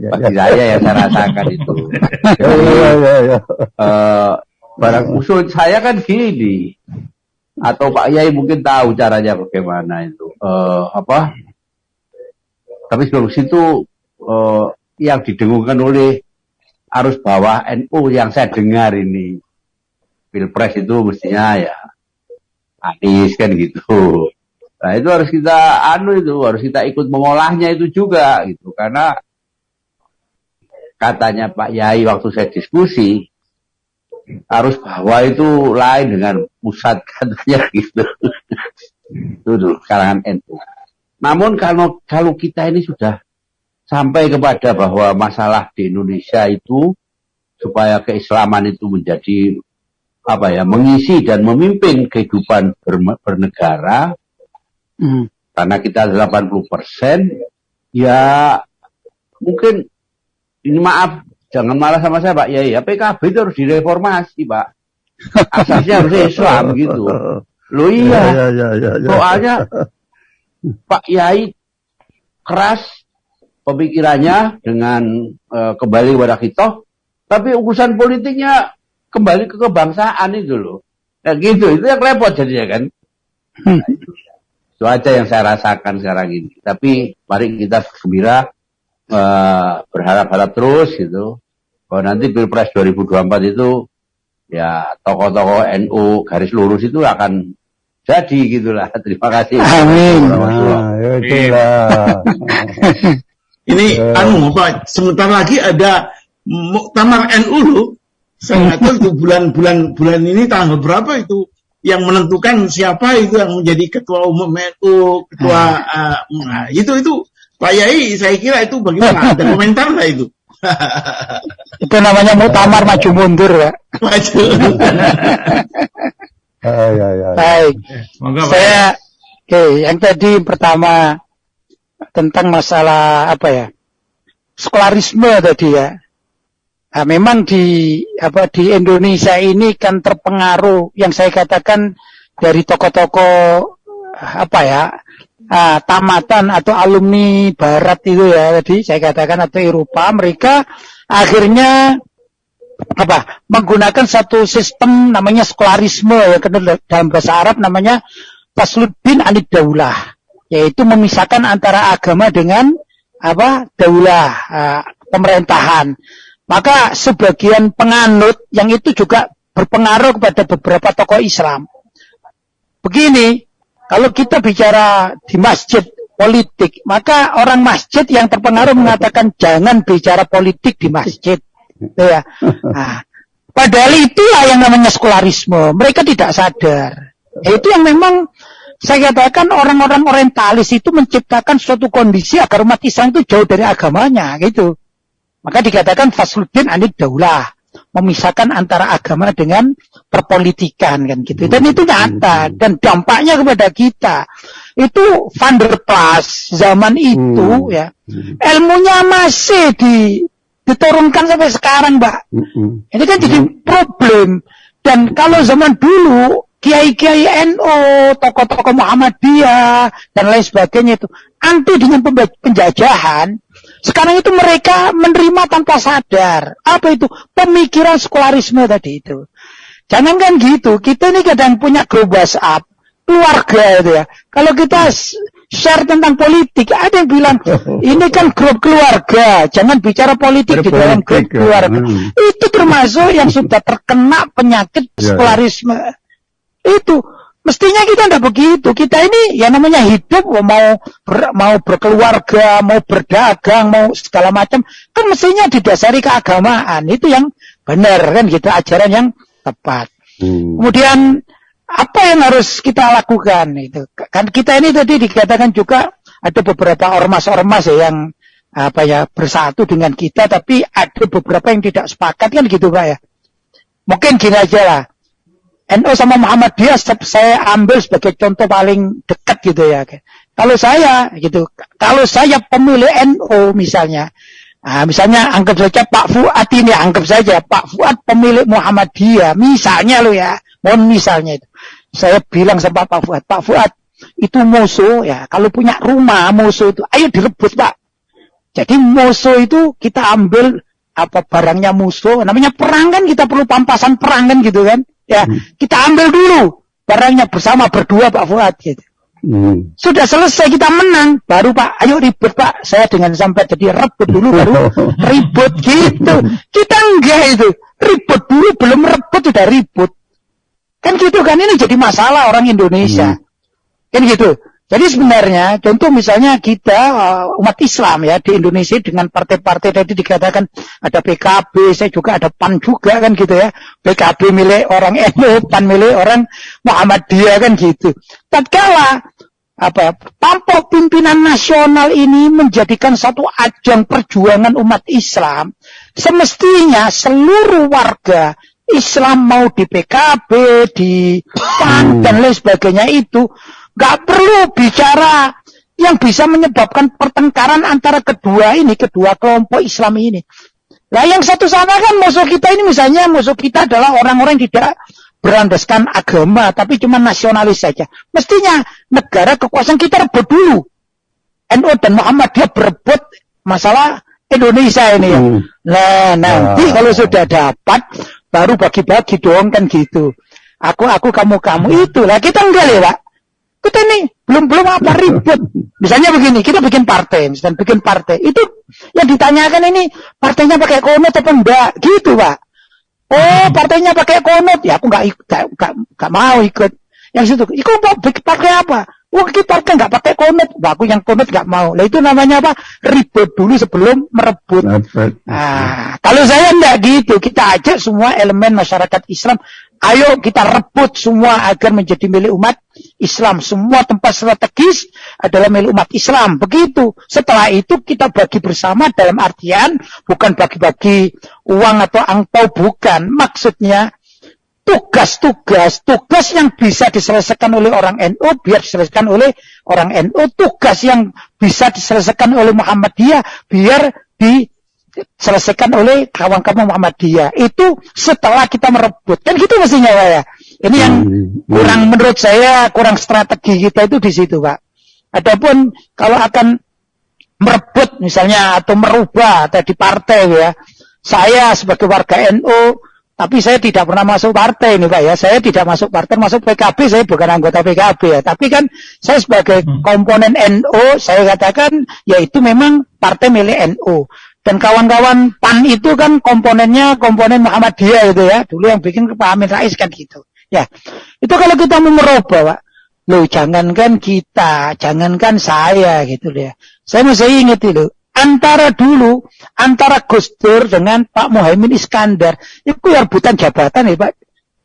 Bagi saya yang saya rasakan itu. Barang usul saya kan gini. Atau Pak Yai mungkin tahu caranya bagaimana itu. Tapi sebelum situ yang didengungkan oleh arus bawah NU yang saya dengar ini. Pilpres itu mestinya ya Anies kan gitu. Nah itu harus kita ikut mengolahnya itu juga gitu. Karena katanya Pak Yai waktu saya diskusi, arus bawah itu lain dengan pusat katanya gitu. Itu dulu kalangan NU. Namun kalau kita ini sudah sampai kepada bahwa masalah di Indonesia itu supaya keislaman itu menjadi mengisi dan memimpin kehidupan bernegara, karena kita 80%, ya mungkin ini maaf, jangan marah sama saya Pak Yai, ya PKB itu harus direformasi Pak, asasnya harus Islam gitu. Loh iya. Soalnya Pak Yai keras pemikirannya dengan kembali kepada kita, tapi urusan politiknya kembali ke kebangsaan itu loh. Nah gitu, itu yang repot jadinya kan. Itu aja yang saya rasakan sekarang ini. Tapi mari kita gembira, berharap-harap terus gitu. Bahwa nanti Pilpres 2024 itu ya tokoh-tokoh NU garis lurus itu akan jadi gitulah. Terima kasih. Amin. Ini Pak, sebentar lagi ada muktamar NU loh. Saya nggak tahu itu bulan ini tanggal berapa itu yang menentukan siapa itu yang menjadi ketua umum NU, ketua itu Pak Yai, saya kira itu bagaimana? Ada komentar lah itu. Itu namanya muktamar maju mundur ya. Maju. Baik. Yang tadi pertama tentang masalah sekularisme tadi ya. Nah, memang di Indonesia ini kan terpengaruh yang saya katakan dari tokoh-tokoh tamatan atau alumni Barat itu ya tadi saya katakan atau Eropa, mereka akhirnya menggunakan satu sistem namanya sekularisme ya, dalam bahasa Arab namanya Fasluddin Anid Daulah, yaitu memisahkan antara agama dengan daulah, pemerintahan. Maka sebagian penganut yang itu juga berpengaruh kepada beberapa tokoh Islam. Begini, kalau kita bicara di masjid politik, maka orang masjid yang terpengaruh mengatakan jangan bicara politik di masjid. Ya. Nah, padahal itulah yang namanya sekularisme. Mereka tidak sadar. Itu yang memang saya katakan orang-orang orientalis itu menciptakan suatu kondisi agar umat Islam itu jauh dari agamanya, gitu. Maka dikatakan Fasluddin Anid Daulah, memisahkan antara agama dengan perpolitikan kan gitu. Dan itu nyata dan dampaknya kepada kita. Itu Van der Plas zaman itu ya. Ilmunya masih diturunkan sampai sekarang, Mbak. Ini kan jadi problem. Dan kalau zaman dulu kiai-kiai NU, tokoh-tokoh Muhammadiyah dan lain sebagainya itu anti dengan penjajahan. Sekarang itu mereka menerima tanpa sadar. Apa itu? Pemikiran sekularisme tadi itu. Jangan kan gitu. Kita ini kadang punya grup WhatsApp keluarga itu ya. Kalau kita share tentang politik, ada yang bilang ini kan grup keluarga, jangan bicara politik di dalam grup keluarga. Itu termasuk yang sudah terkena penyakit sekularisme. Itu mestinya kita tidak begitu. Kita ini ya namanya hidup, mau berkeluarga, mau berdagang, mau segala macam, kan mestinya didasari keagamaan. Itu yang benar kan gitu, ajaran yang tepat. Kemudian apa yang harus kita lakukan itu? Kan kita ini tadi dikatakan juga ada beberapa ormas-ormas yang bersatu dengan kita, tapi ada beberapa yang tidak sepakat kan gitu Pak ya. Mungkin gini aja lah. NU sama Muhammadiyah saya ambil sebagai contoh paling dekat gitu ya. Kalau saya gitu, kalau saya pemilih NU misalnya, misalnya anggap saja Pak Fuad ini, anggap saja Pak Fuad pemilik Muhammadiyah, misalnya lo ya, mohon misalnya itu. Saya bilang sama Pak Fuad itu musuh ya, kalau punya rumah musuh itu, ayo direbut Pak. Jadi musuh itu kita ambil apa barangnya musuh, namanya perang kan, kita perlu pampasan perang kan gitu kan, ya kita ambil dulu barangnya bersama berdua Pak Fuad gitu. Sudah selesai kita menang, baru Pak, ayo ribut Pak. Saya dengan sampai jadi rebut dulu baru ribut gitu. Kita enggak itu, ribut dulu belum rebut sudah ribut. Kan gitu kan, ini jadi masalah orang Indonesia. Kan gitu. Jadi sebenarnya contoh misalnya kita umat Islam ya di Indonesia dengan partai-partai tadi dikatakan ada PKB, saya juga ada PAN juga kan gitu ya. PKB milik orang NU, PAN milik orang Muhammadiyah kan gitu. Tatkala tampuk pimpinan nasional ini menjadikan satu ajang perjuangan umat Islam, semestinya seluruh warga Islam mau di PKB, di PAN dan lain sebagainya itu nggak perlu bicara yang bisa menyebabkan pertengkaran antara kedua kelompok Islam ini. Nah yang satu sana kan musuh kita ini misalnya musuh kita adalah orang-orang yang tidak berlandaskan agama, tapi cuma nasionalis saja. Mestinya negara kekuasaan kita rebut dulu. NU dan Muhammadiyah berebut masalah Indonesia ini ya. Nah nanti kalau sudah dapat, baru bagi-bagi dong kan gitu. Aku, kamu itu. Lah kita enggak ya Pak. Kita ini belum apa ribut. Misalnya begini, kita bikin partai, itu yang ditanyakan ini partainya pakai konot atau enggak, gitu Pak. Oh, partainya pakai konot, ya aku nggak mau ikut. Yang situ, ikut pakai apa? Wah, kita partai nggak pakai konot, aku yang konot nggak mau. Nah itu namanya apa? Ribut dulu sebelum merebut. Nah, kalau saya enggak gitu, kita ajak semua elemen masyarakat Islam. Ayo kita rebut semua agar menjadi milik umat Islam. Semua tempat strategis adalah milik umat Islam. Begitu. Setelah itu kita bagi bersama dalam artian bukan bagi-bagi uang atau angpau, bukan. Maksudnya tugas yang bisa diselesaikan oleh orang NU biar diselesaikan oleh orang NU. Tugas yang bisa diselesaikan oleh Muhammadiyah biar diselesaikan oleh kawan-kawan Muhammadiyah. Itu setelah kita merebut. Kan gitu mestinya Pak ya. Ini yang menurut saya kurang strategi kita itu di situ Pak. Adapun kalau akan merebut misalnya atau merubah tadi partai ya. Saya sebagai warga NU, tapi saya tidak pernah masuk partai ini Pak ya. Saya tidak masuk partai, masuk PKB, saya bukan anggota PKB ya. Tapi kan saya sebagai komponen NU, saya katakan yaitu memang partai milik NU. Dan kawan-kawan PAN itu kan komponen Muhammadiyah itu ya. Dulu yang bikin Pak Amin Rais kan gitu. Ya, itu kalau kita mau merubah Pak. Loh jangankan kita, jangankan saya gitu ya. Saya masih ingat itu. Antara Gus Dur dengan Pak Muhaimin Iskandar. Itu rebutan jabatan ya Pak.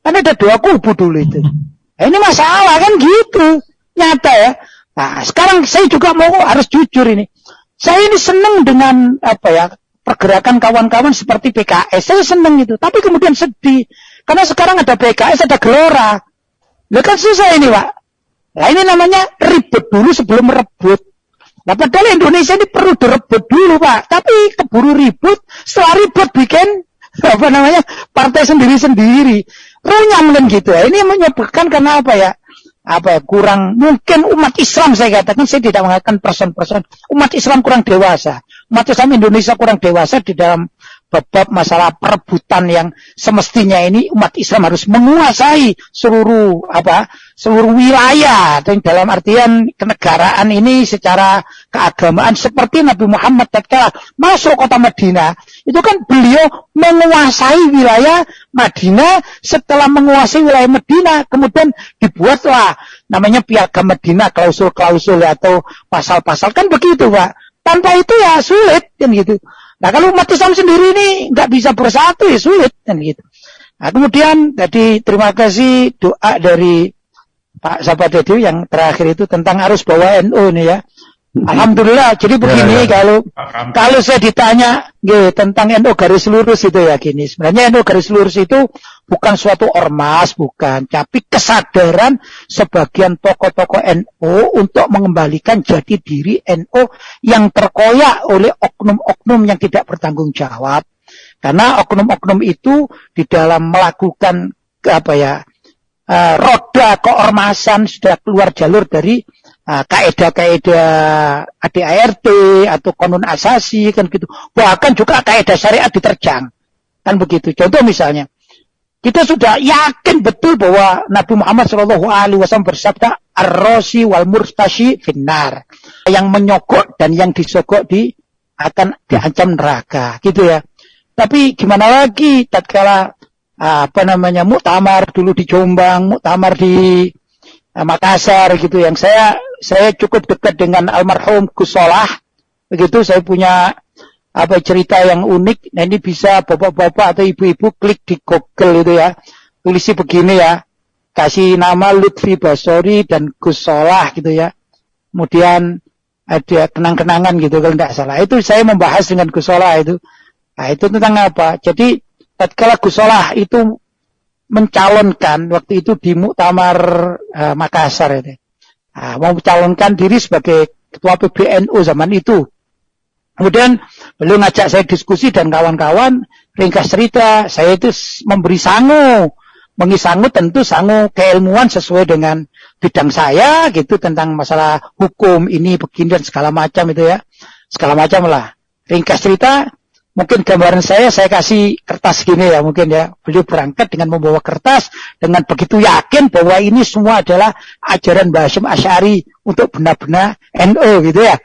Kan ada dua kubu dulu itu. Nah, ini masalah kan gitu. Nyata ya. Nah sekarang saya juga harus jujur ini. Saya ini senang dengan pergerakan kawan-kawan seperti PKS. Saya senang itu. Tapi kemudian sedih. Karena sekarang ada PKS, ada Gelora. Lah kan susah ini Pak. Nah ini namanya ribut dulu sebelum merebut. Nah padahal Indonesia ini perlu direbut dulu Pak. Tapi keburu ribut. Setelah ribut bikin partai sendiri-sendiri. Runyam kan gitu ya. Ini menyebabkan karena kurang, mungkin umat Islam saya katakan, saya tidak mengatakan person-person, umat Islam kurang dewasa. Umat Islam Indonesia kurang dewasa di dalam bab masalah perebutan yang semestinya ini umat Islam harus menguasai seluruh wilayah, dan dalam artian kenegaraan ini secara keagamaan seperti Nabi Muhammad tatkala masuk kota Madinah itu kan beliau menguasai wilayah Madinah. Setelah menguasai wilayah Madinah kemudian dibuatlah namanya piagam Madinah, klausul-klausul atau pasal-pasal kan begitu Pak. Tanpa itu ya sulit kan gitu. Nah kalau umat Islam sendiri ini nggak bisa bersatu ya sulit kan gitu. Nah kemudian tadi terima kasih doa dari Pak Sahabat Dewi yang terakhir itu tentang arus bawah NU ini ya. Alhamdulillah. Jadi begini, kalau saya ditanya tentang NU garis lurus itu ya gini. Sebenarnya NU garis lurus itu bukan suatu ormas, bukan, tapi kesadaran sebagian tokoh-tokoh NU untuk mengembalikan jati diri NU yang terkoyak oleh oknum-oknum yang tidak bertanggung jawab. Karena oknum-oknum itu di dalam melakukan roda keormasan sudah keluar jalur dari kaedah-kaedah ADART atau konun asasi kan gitu. Bahkan juga kaedah syariat diterjang. Kan begitu. Contoh misalnya, kita sudah yakin betul bahwa Nabi Muhammad SAW bersabda, ar-rosi wal murtashi finnar. Yang menyogok dan yang disogok akan diancam neraka. Gitu ya. Tapi gimana lagi tatkala muktamar dulu di Jombang, muktamar di Makassar gitu, yang saya cukup dekat dengan almarhum Gus Solah, begitu. Saya punya cerita yang unik. Nah, ini bisa bapak-bapak atau ibu-ibu klik di Google itu ya, tulisi begini ya, kasih nama Lutfi Basori dan Gus Solah gitu ya, kemudian ada kenang-kenangan gitu kalau tidak salah. Itu saya membahas dengan Gus Solah itu. Nah, itu tentang apa? Jadi tatkala Gus Solah itu mencalonkan waktu itu di muktamar Makassar itu. Mau mencalonkan diri sebagai ketua PBNU zaman itu. Kemudian beliau ngajak saya diskusi dan kawan-kawan, ringkas cerita, saya itu memberi sangu. Mengisangu tentu sangu keilmuan sesuai dengan bidang saya gitu, tentang masalah hukum ini begini dan segala macam itu ya. Segala macam lah. Ringkas cerita, mungkin gambaran saya kasih kertas gini ya mungkin ya. Beliau berangkat dengan membawa kertas dengan begitu yakin bahwa ini semua adalah ajaran Mbah Hasyim Asy'ari untuk benar-benar NU gitu ya.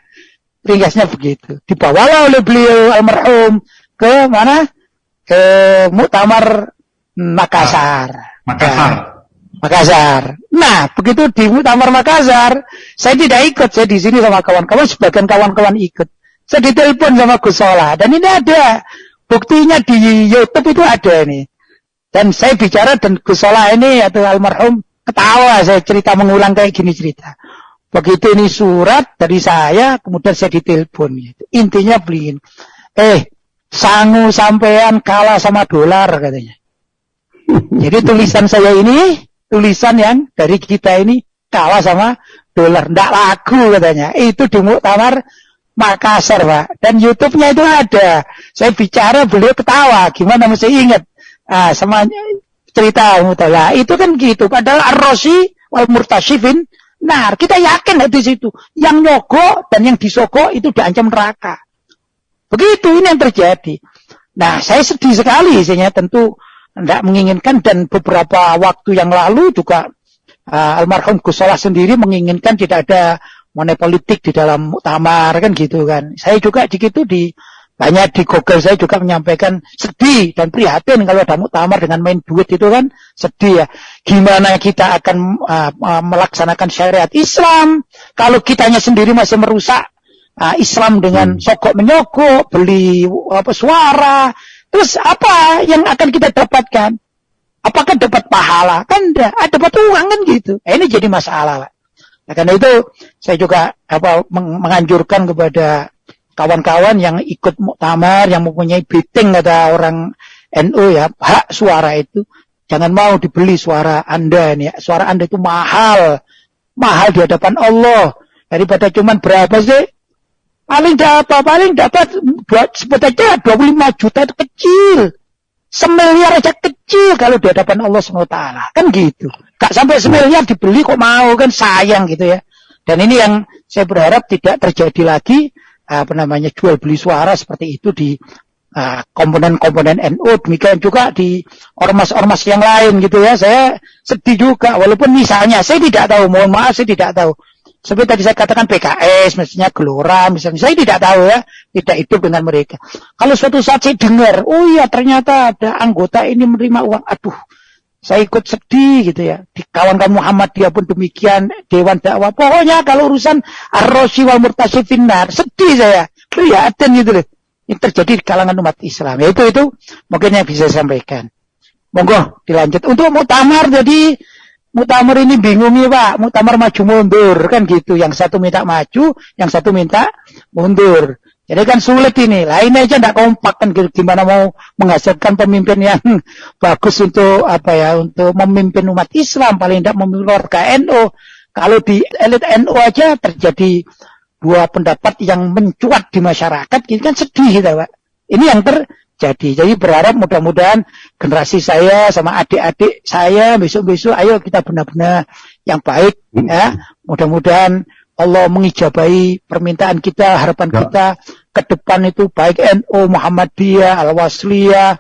Ringkasnya begitu. Dibawalah oleh beliau almarhum ke mana? Ke muktamar Makassar. Makassar. Nah, begitu di muktamar Makassar, saya tidak ikut. Saya di sini sama kawan-kawan, sebagian kawan-kawan ikut. Saya ditelepon sama Gus Solah, dan ini ada buktinya di YouTube itu ada ini. Dan saya bicara dan Gus Solah ini atau almarhum ketawa, saya cerita mengulang kayak gini cerita. Begitu ini surat dari saya, kemudian saya ditelepon. Intinya beliin, sangu sampean kalah sama dolar katanya. Jadi tulisan saya ini, tulisan yang dari kita ini kalah sama dolar, ndak laku katanya. Itu di muktamar Makassar, Pak. Dan YouTube-nya itu ada. Saya bicara, beliau ketawa. Gimana mesti ingat? Sama cerita mutalah. Itu kan gitu. Padahal ar-rosi wal murtasyifin. Nah, kita yakin di situ. Yang nyogok dan yang disogok itu diancam neraka. Begitu ini yang terjadi. Nah, saya sedih sekali. Saya tentu tidak menginginkan, dan beberapa waktu yang lalu juga almarhum Gus Solah sendiri menginginkan tidak ada money politik di dalam muktamar kan gitu kan. Saya juga banyak di Google saya juga menyampaikan sedih dan prihatin kalau ada muktamar dengan main duit itu kan sedih ya. Gimana kita akan melaksanakan syariat Islam kalau kitanya sendiri masih merusak Islam dengan sogok menyogok, beli suara. Terus apa yang akan kita dapatkan? Apakah dapat pahala? Kan enggak, dapat uang kan gitu. Ini jadi masalah, Pak. Nah, karena itu saya juga menganjurkan kepada kawan-kawan yang ikut muktamar, yang mempunyai biting kata orang NU ya, hak suara itu jangan mau dibeli suara Anda ini ya. Suara Anda itu mahal di hadapan Allah, daripada cuman berapa sih? Paling dapat sebut aja 25 juta itu kecil. 1 miliar aja kecil kalau di hadapan Allah SWT. Kan gitu. Gak sampai 1 miliar dibeli kok mau, kan sayang gitu ya. Dan ini yang saya berharap tidak terjadi lagi, jual beli suara seperti itu di komponen-komponen NU. Demikian juga di ormas-ormas yang lain gitu ya. Saya sedih juga, walaupun misalnya saya tidak tahu, mohon maaf saya tidak tahu. Seperti tadi saya katakan PKS, mestinya Gelora, misalnya. Saya tidak tahu ya, tidak hidup dengan mereka. Kalau suatu saat saya dengar, oh iya ternyata ada anggota ini menerima uang. Aduh, saya ikut sedih gitu ya. Di kawan-kawan Muhammadiyah pun demikian, Dewan Dakwah. Pokoknya kalau urusan ar-rosi wal murtasyifin nar, sedih saya. Prihatin gitu loh. Yang terjadi di kalangan umat Islam. Ya itu mungkin yang bisa saya sampaikan. Monggo dilanjut. Untuk muktamar jadi Muktamar ini bingungi Pak, muktamar maju mundur kan gitu. Yang satu minta maju, yang satu minta mundur. Jadi kan sulit ini. Lah ini aja enggak kompak kan gimana mau menghasilkan pemimpin yang bagus untuk untuk memimpin umat Islam, paling tidak memimpin warga NU. Kalau di elit NU aja terjadi dua pendapat yang mencuat di masyarakat, ini kan sedih kita Pak. Ini yang jadi berharap mudah-mudahan generasi saya sama adik-adik saya besok-besok ayo kita benar-benar yang baik ya. Mudah-mudahan Allah mengijabahi permintaan kita, harapan kita ke depan itu baik NU, Muhammadiyah, Al-Wasliyah,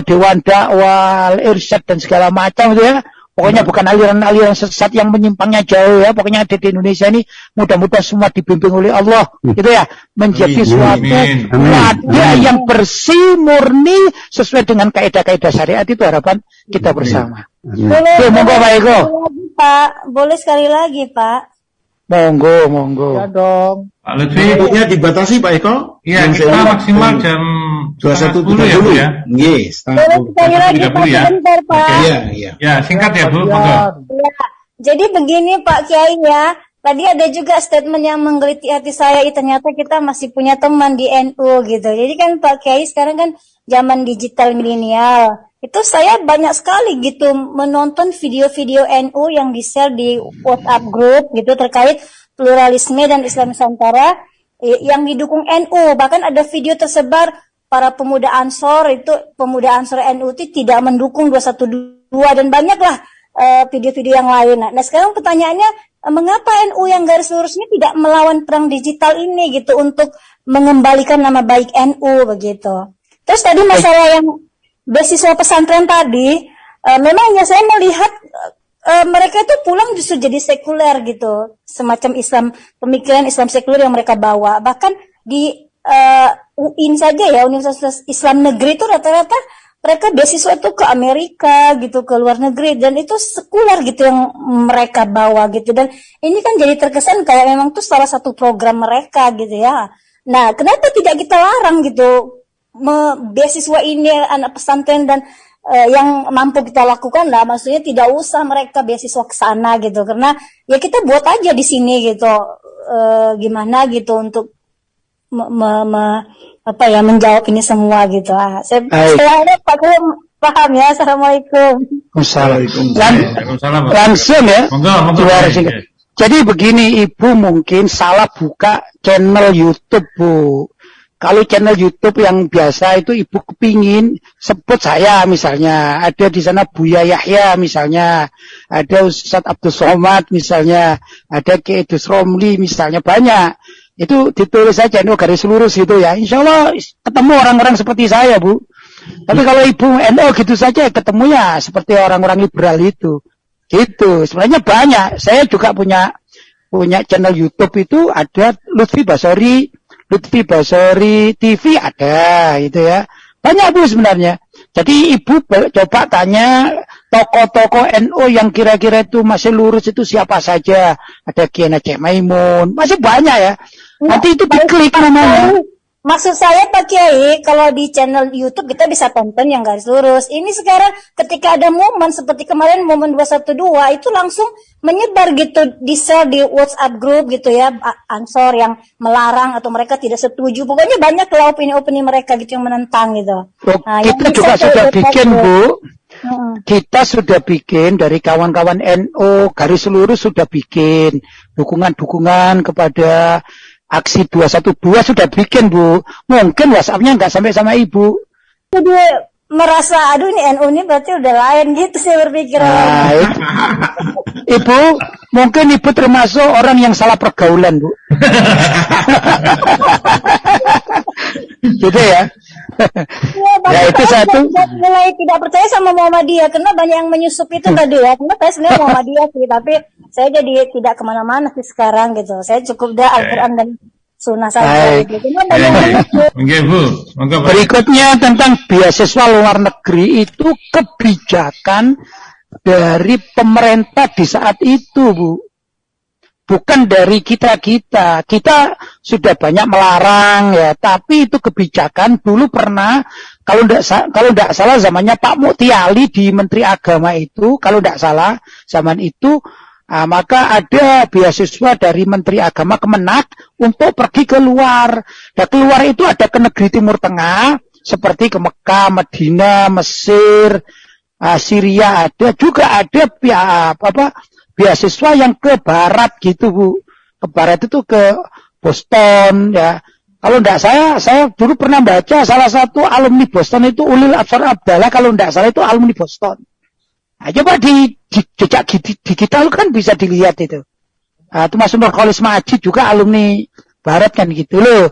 Dewan Dakwah, Al-Irsyad dan segala macam itu ya. Pokoknya bukan aliran-aliran sesat yang menyimpangnya jauh ya. Pokoknya ada di Indonesia ini mudah-mudahan semua dibimbing oleh Allah gitu ya. Menjadi suatu wadah yang bersih, murni sesuai dengan kaidah-kaidah syariat, itu harapan kita bersama. Boleh, Monggo Pak Eko. Pak, boleh sekali lagi Pak. Monggo. Ya dong. Pak Lutfi. Waktunya dibatasi Pak Eko. Iya, kita maksimal jam 21.30 ya. Yes. Boleh sekali lagi Pak, ya. sebentar Pak. Iya. Ya, singkat ya Bu. Monggo. Ya, jadi begini Pak Kiai ya. Tadi ada juga statement yang menggelitik hati saya, ternyata kita masih punya teman di NU gitu. Jadi kan Pak Kiai sekarang kan zaman digital milenial. Itu saya banyak sekali gitu menonton video-video NU yang di-share di WhatsApp group gitu terkait pluralisme dan Islam Nusantara yang didukung NU. Bahkan ada video tersebar para pemuda Ansor NU itu tidak mendukung 212 dan banyaklah video-video yang lain. Nah sekarang pertanyaannya, mengapa NU yang garis lurus ini tidak melawan perang digital ini gitu untuk mengembalikan nama baik NU begitu. Terus tadi masalah yang beasiswa pesantren tadi, memang ya saya melihat mereka itu pulang justru jadi sekuler gitu, semacam Islam, pemikiran Islam sekuler yang mereka bawa. Bahkan di UIN saja ya, Universitas Islam Negeri itu rata-rata mereka beasiswa itu ke Amerika gitu, ke luar negeri, dan itu sekuler gitu yang mereka bawa gitu. Dan ini kan jadi terkesan kayak memang itu salah satu program mereka gitu ya. Nah, kenapa tidak kita larang gitu beasiswa ini anak pesantren dan yang mampu kita lakukan lah, maksudnya tidak usah mereka beasiswa ke sana gitu, karena ya kita buat aja di sini gitu, gimana gitu untuk menjawab ini semua gitu. Saya harap Pak paham ya. Assalamualaikum. Waalaikumsalam. Langsung ya. Monggo. Jadi begini, Ibu mungkin salah buka channel YouTube Bu. Kalau channel YouTube yang biasa itu Ibu kepingin sebut saya misalnya, ada di sana Buya Yahya misalnya, ada Ustadz Abdul Somad misalnya, ada Ki Idrus Romli misalnya, banyak. Itu ditulis saja NU garis lurus gitu ya. Insya Allah ketemu orang-orang seperti saya Bu. Tapi kalau Ibu NU gitu saja ketemunya seperti orang-orang liberal itu. Gitu. Sebenarnya banyak. Saya juga punya channel YouTube itu ada Lutfi Basori TV ada gitu ya. Banyak Bu sebenarnya. Jadi Ibu coba tanya tokoh-tokoh NU yang kira-kira itu masih lurus itu siapa saja. Ada Kiai Aceh Maimun, masih banyak ya. Nanti itu diklik namanya. Maksud saya Pak Kiai, kalau di channel YouTube kita bisa tonton yang garis lurus. Ini sekarang ketika ada momen seperti kemarin momen 212 itu langsung menyebar gitu, di-share di WhatsApp group gitu ya, Ansor yang melarang atau mereka tidak setuju. Pokoknya banyak lah opini-opini mereka gitu yang menentang gitu. Nah, kita juga sudah bikin Bu. Kita sudah bikin dari kawan-kawan NU garis lurus sudah bikin dukungan-dukungan kepada aksi 212 sudah bikin Bu. Mungkin WhatsApp-nya nggak sampai sama Ibu. Jadi merasa aduh ini NU ini berarti udah lain gitu saya berpikir. Ibu, mungkin Ibu termasuk orang yang salah pergaulan Bu. Gitu ya. Ya itu satu. Mulai tidak percaya sama Muhammadiyah karena banyak yang menyusup itu tadi ya. Karena saya sebenarnya Muhammadiyah sih, tapi saya jadi tidak kemana-mana sih sekarang gitu. Saya cukup dah Al-Quran dan Sunnah saja. Gitu. Berikutnya tentang beasiswa luar negeri itu kebijakan dari pemerintah di saat itu Bu. bukan dari kita sudah banyak melarang ya, tapi itu kebijakan dulu pernah, kalau tidak salah zamannya Pak Mukti Ali di Menteri Agama itu, kalau tidak salah zaman itu, maka ada beasiswa dari Menteri Agama Kemenak untuk pergi keluar. Dan keluar itu ada ke negeri Timur Tengah seperti ke Mekah, Madinah, Mesir, Syria, ada juga ada beasiswa yang ke barat gitu Bu. Ke barat itu ke Boston ya. Kalau enggak saya dulu pernah baca salah satu alumni Boston itu Ulil Absar Abdallah, kalau enggak salah itu alumni Boston. Nah, coba di jejak digital kan bisa dilihat itu. Termasuk Nurholis Majid juga alumni barat kan gitu loh.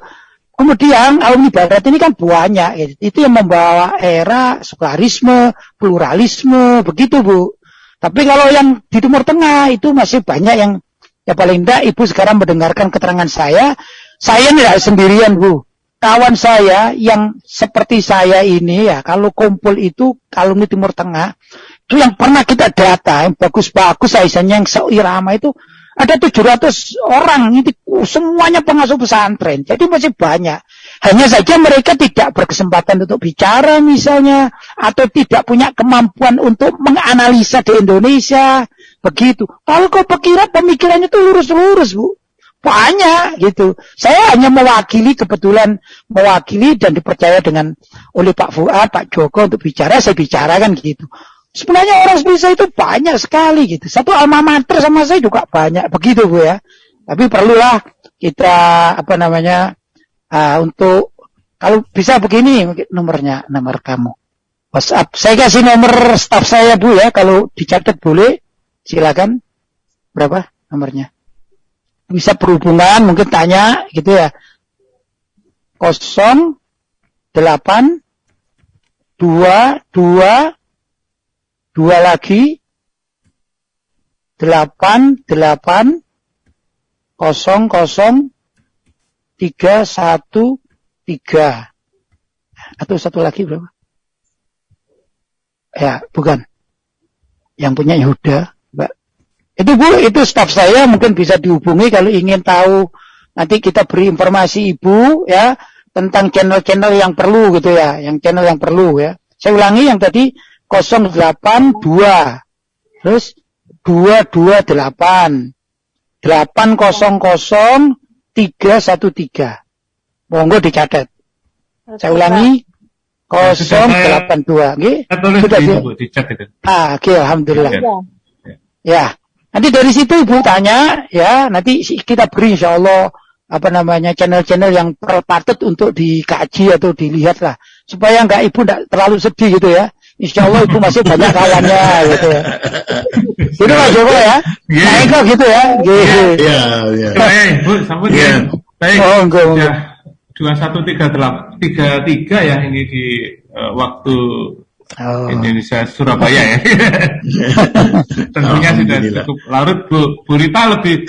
Kemudian alumni barat ini kan banyak gitu. Itu yang membawa era sekularisme, pluralisme, begitu Bu. Tapi kalau yang di Timur Tengah itu masih banyak yang, ya paling tidak Ibu sekarang mendengarkan keterangan saya tidak sendirian Bu. Kawan saya yang seperti saya ini ya, kalau kumpul itu alumni Timur Tengah, itu yang pernah kita data, yang bagus-bagus misalnya yang seirama itu, ada 700 orang, itu semuanya pengasuh pesantren. Jadi masih banyak. Hanya saja mereka tidak berkesempatan untuk bicara misalnya, atau tidak punya kemampuan untuk menganalisa di Indonesia. Begitu. Kalau kau pemikirannya itu lurus-lurus Bu. Banyak gitu. Saya hanya kebetulan mewakili dan dipercaya oleh Pak Fuad, Pak Joko untuk bicara, saya bicarakan gitu. Sebenarnya orang Indonesia itu banyak sekali gitu. Satu alma mater sama saya juga banyak. Begitu Bu ya. Tapi perlulah kita untuk kalau bisa begini nomor kamu WhatsApp. Saya kasih nomor staf saya Bu ya, kalau dicatat boleh. Silakan. Berapa nomornya? Bisa berhubungan, mungkin tanya gitu ya. 08 22 2 lagi 88 00 313. Atau satu lagi berapa? Ya, bukan. Yang punya Yehuda, Mbak. Itu Bu, itu staf saya, mungkin bisa dihubungi kalau ingin tahu. Nanti kita beri informasi Ibu ya tentang channel-channel yang perlu gitu ya, yang channel yang perlu ya. Saya ulangi yang tadi 082 terus 228 800 313. Monggo dicatat. Saya ulangi 082 nggih. Sudah dicat itu. Oke, alhamdulillah. Ya. Nanti dari situ Ibu tanya ya, nanti kita beri insyaallah channel-channel yang patut untuk dikaji atau dilihat lah, supaya Ibu enggak terlalu sedih gitu ya. Insyaallah Ibu masih banyak kawannya gitu ya. Itu Mas Joko ya. Nah, kok gitu ya. Iya. Baik, Bu, sambut ya. Baik. Monggo. 21.33 ya ini di waktu Indonesia Surabaya ya. Tentunya sudah cukup larut Bu Rita lebih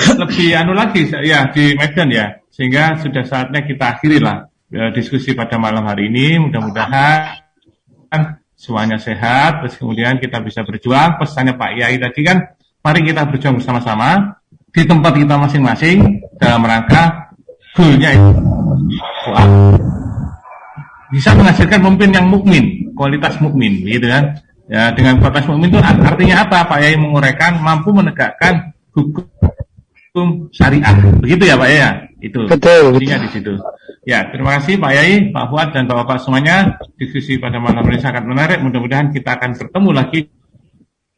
lagi ya di Medan ya, sehingga sudah saatnya kita akhiri lah diskusi pada malam hari ini. Mudah-mudahan semuanya sehat, terus kemudian kita bisa berjuang. Pesannya Pak Yai tadi kan, mari kita berjuang bersama-sama di tempat kita masing-masing dalam rangka goalnya itu bisa menghasilkan pemimpin yang mukmin, kualitas mukmin, gitu kan? Ya, dengan kualitas mukmin itu artinya apa? Pak Yai menguraikan mampu menegakkan hukum syariah, begitu ya Pak Yai? Itu betul. Intinya di situ. Ya, terima kasih Pak Yai, Pak Fuad dan Bapak semuanya. Diskusi pada malam ini sangat menarik. Mudah-mudahan kita akan bertemu lagi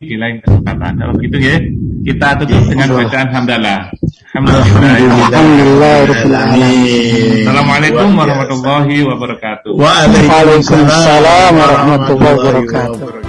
di lain kesempatan. Kalau begitu ya, kita tutup dengan bacaan hamdalah. Assalamualaikum warahmatullahi wabarakatuh. Waalaikumsalam warahmatullahi wabarakatuh.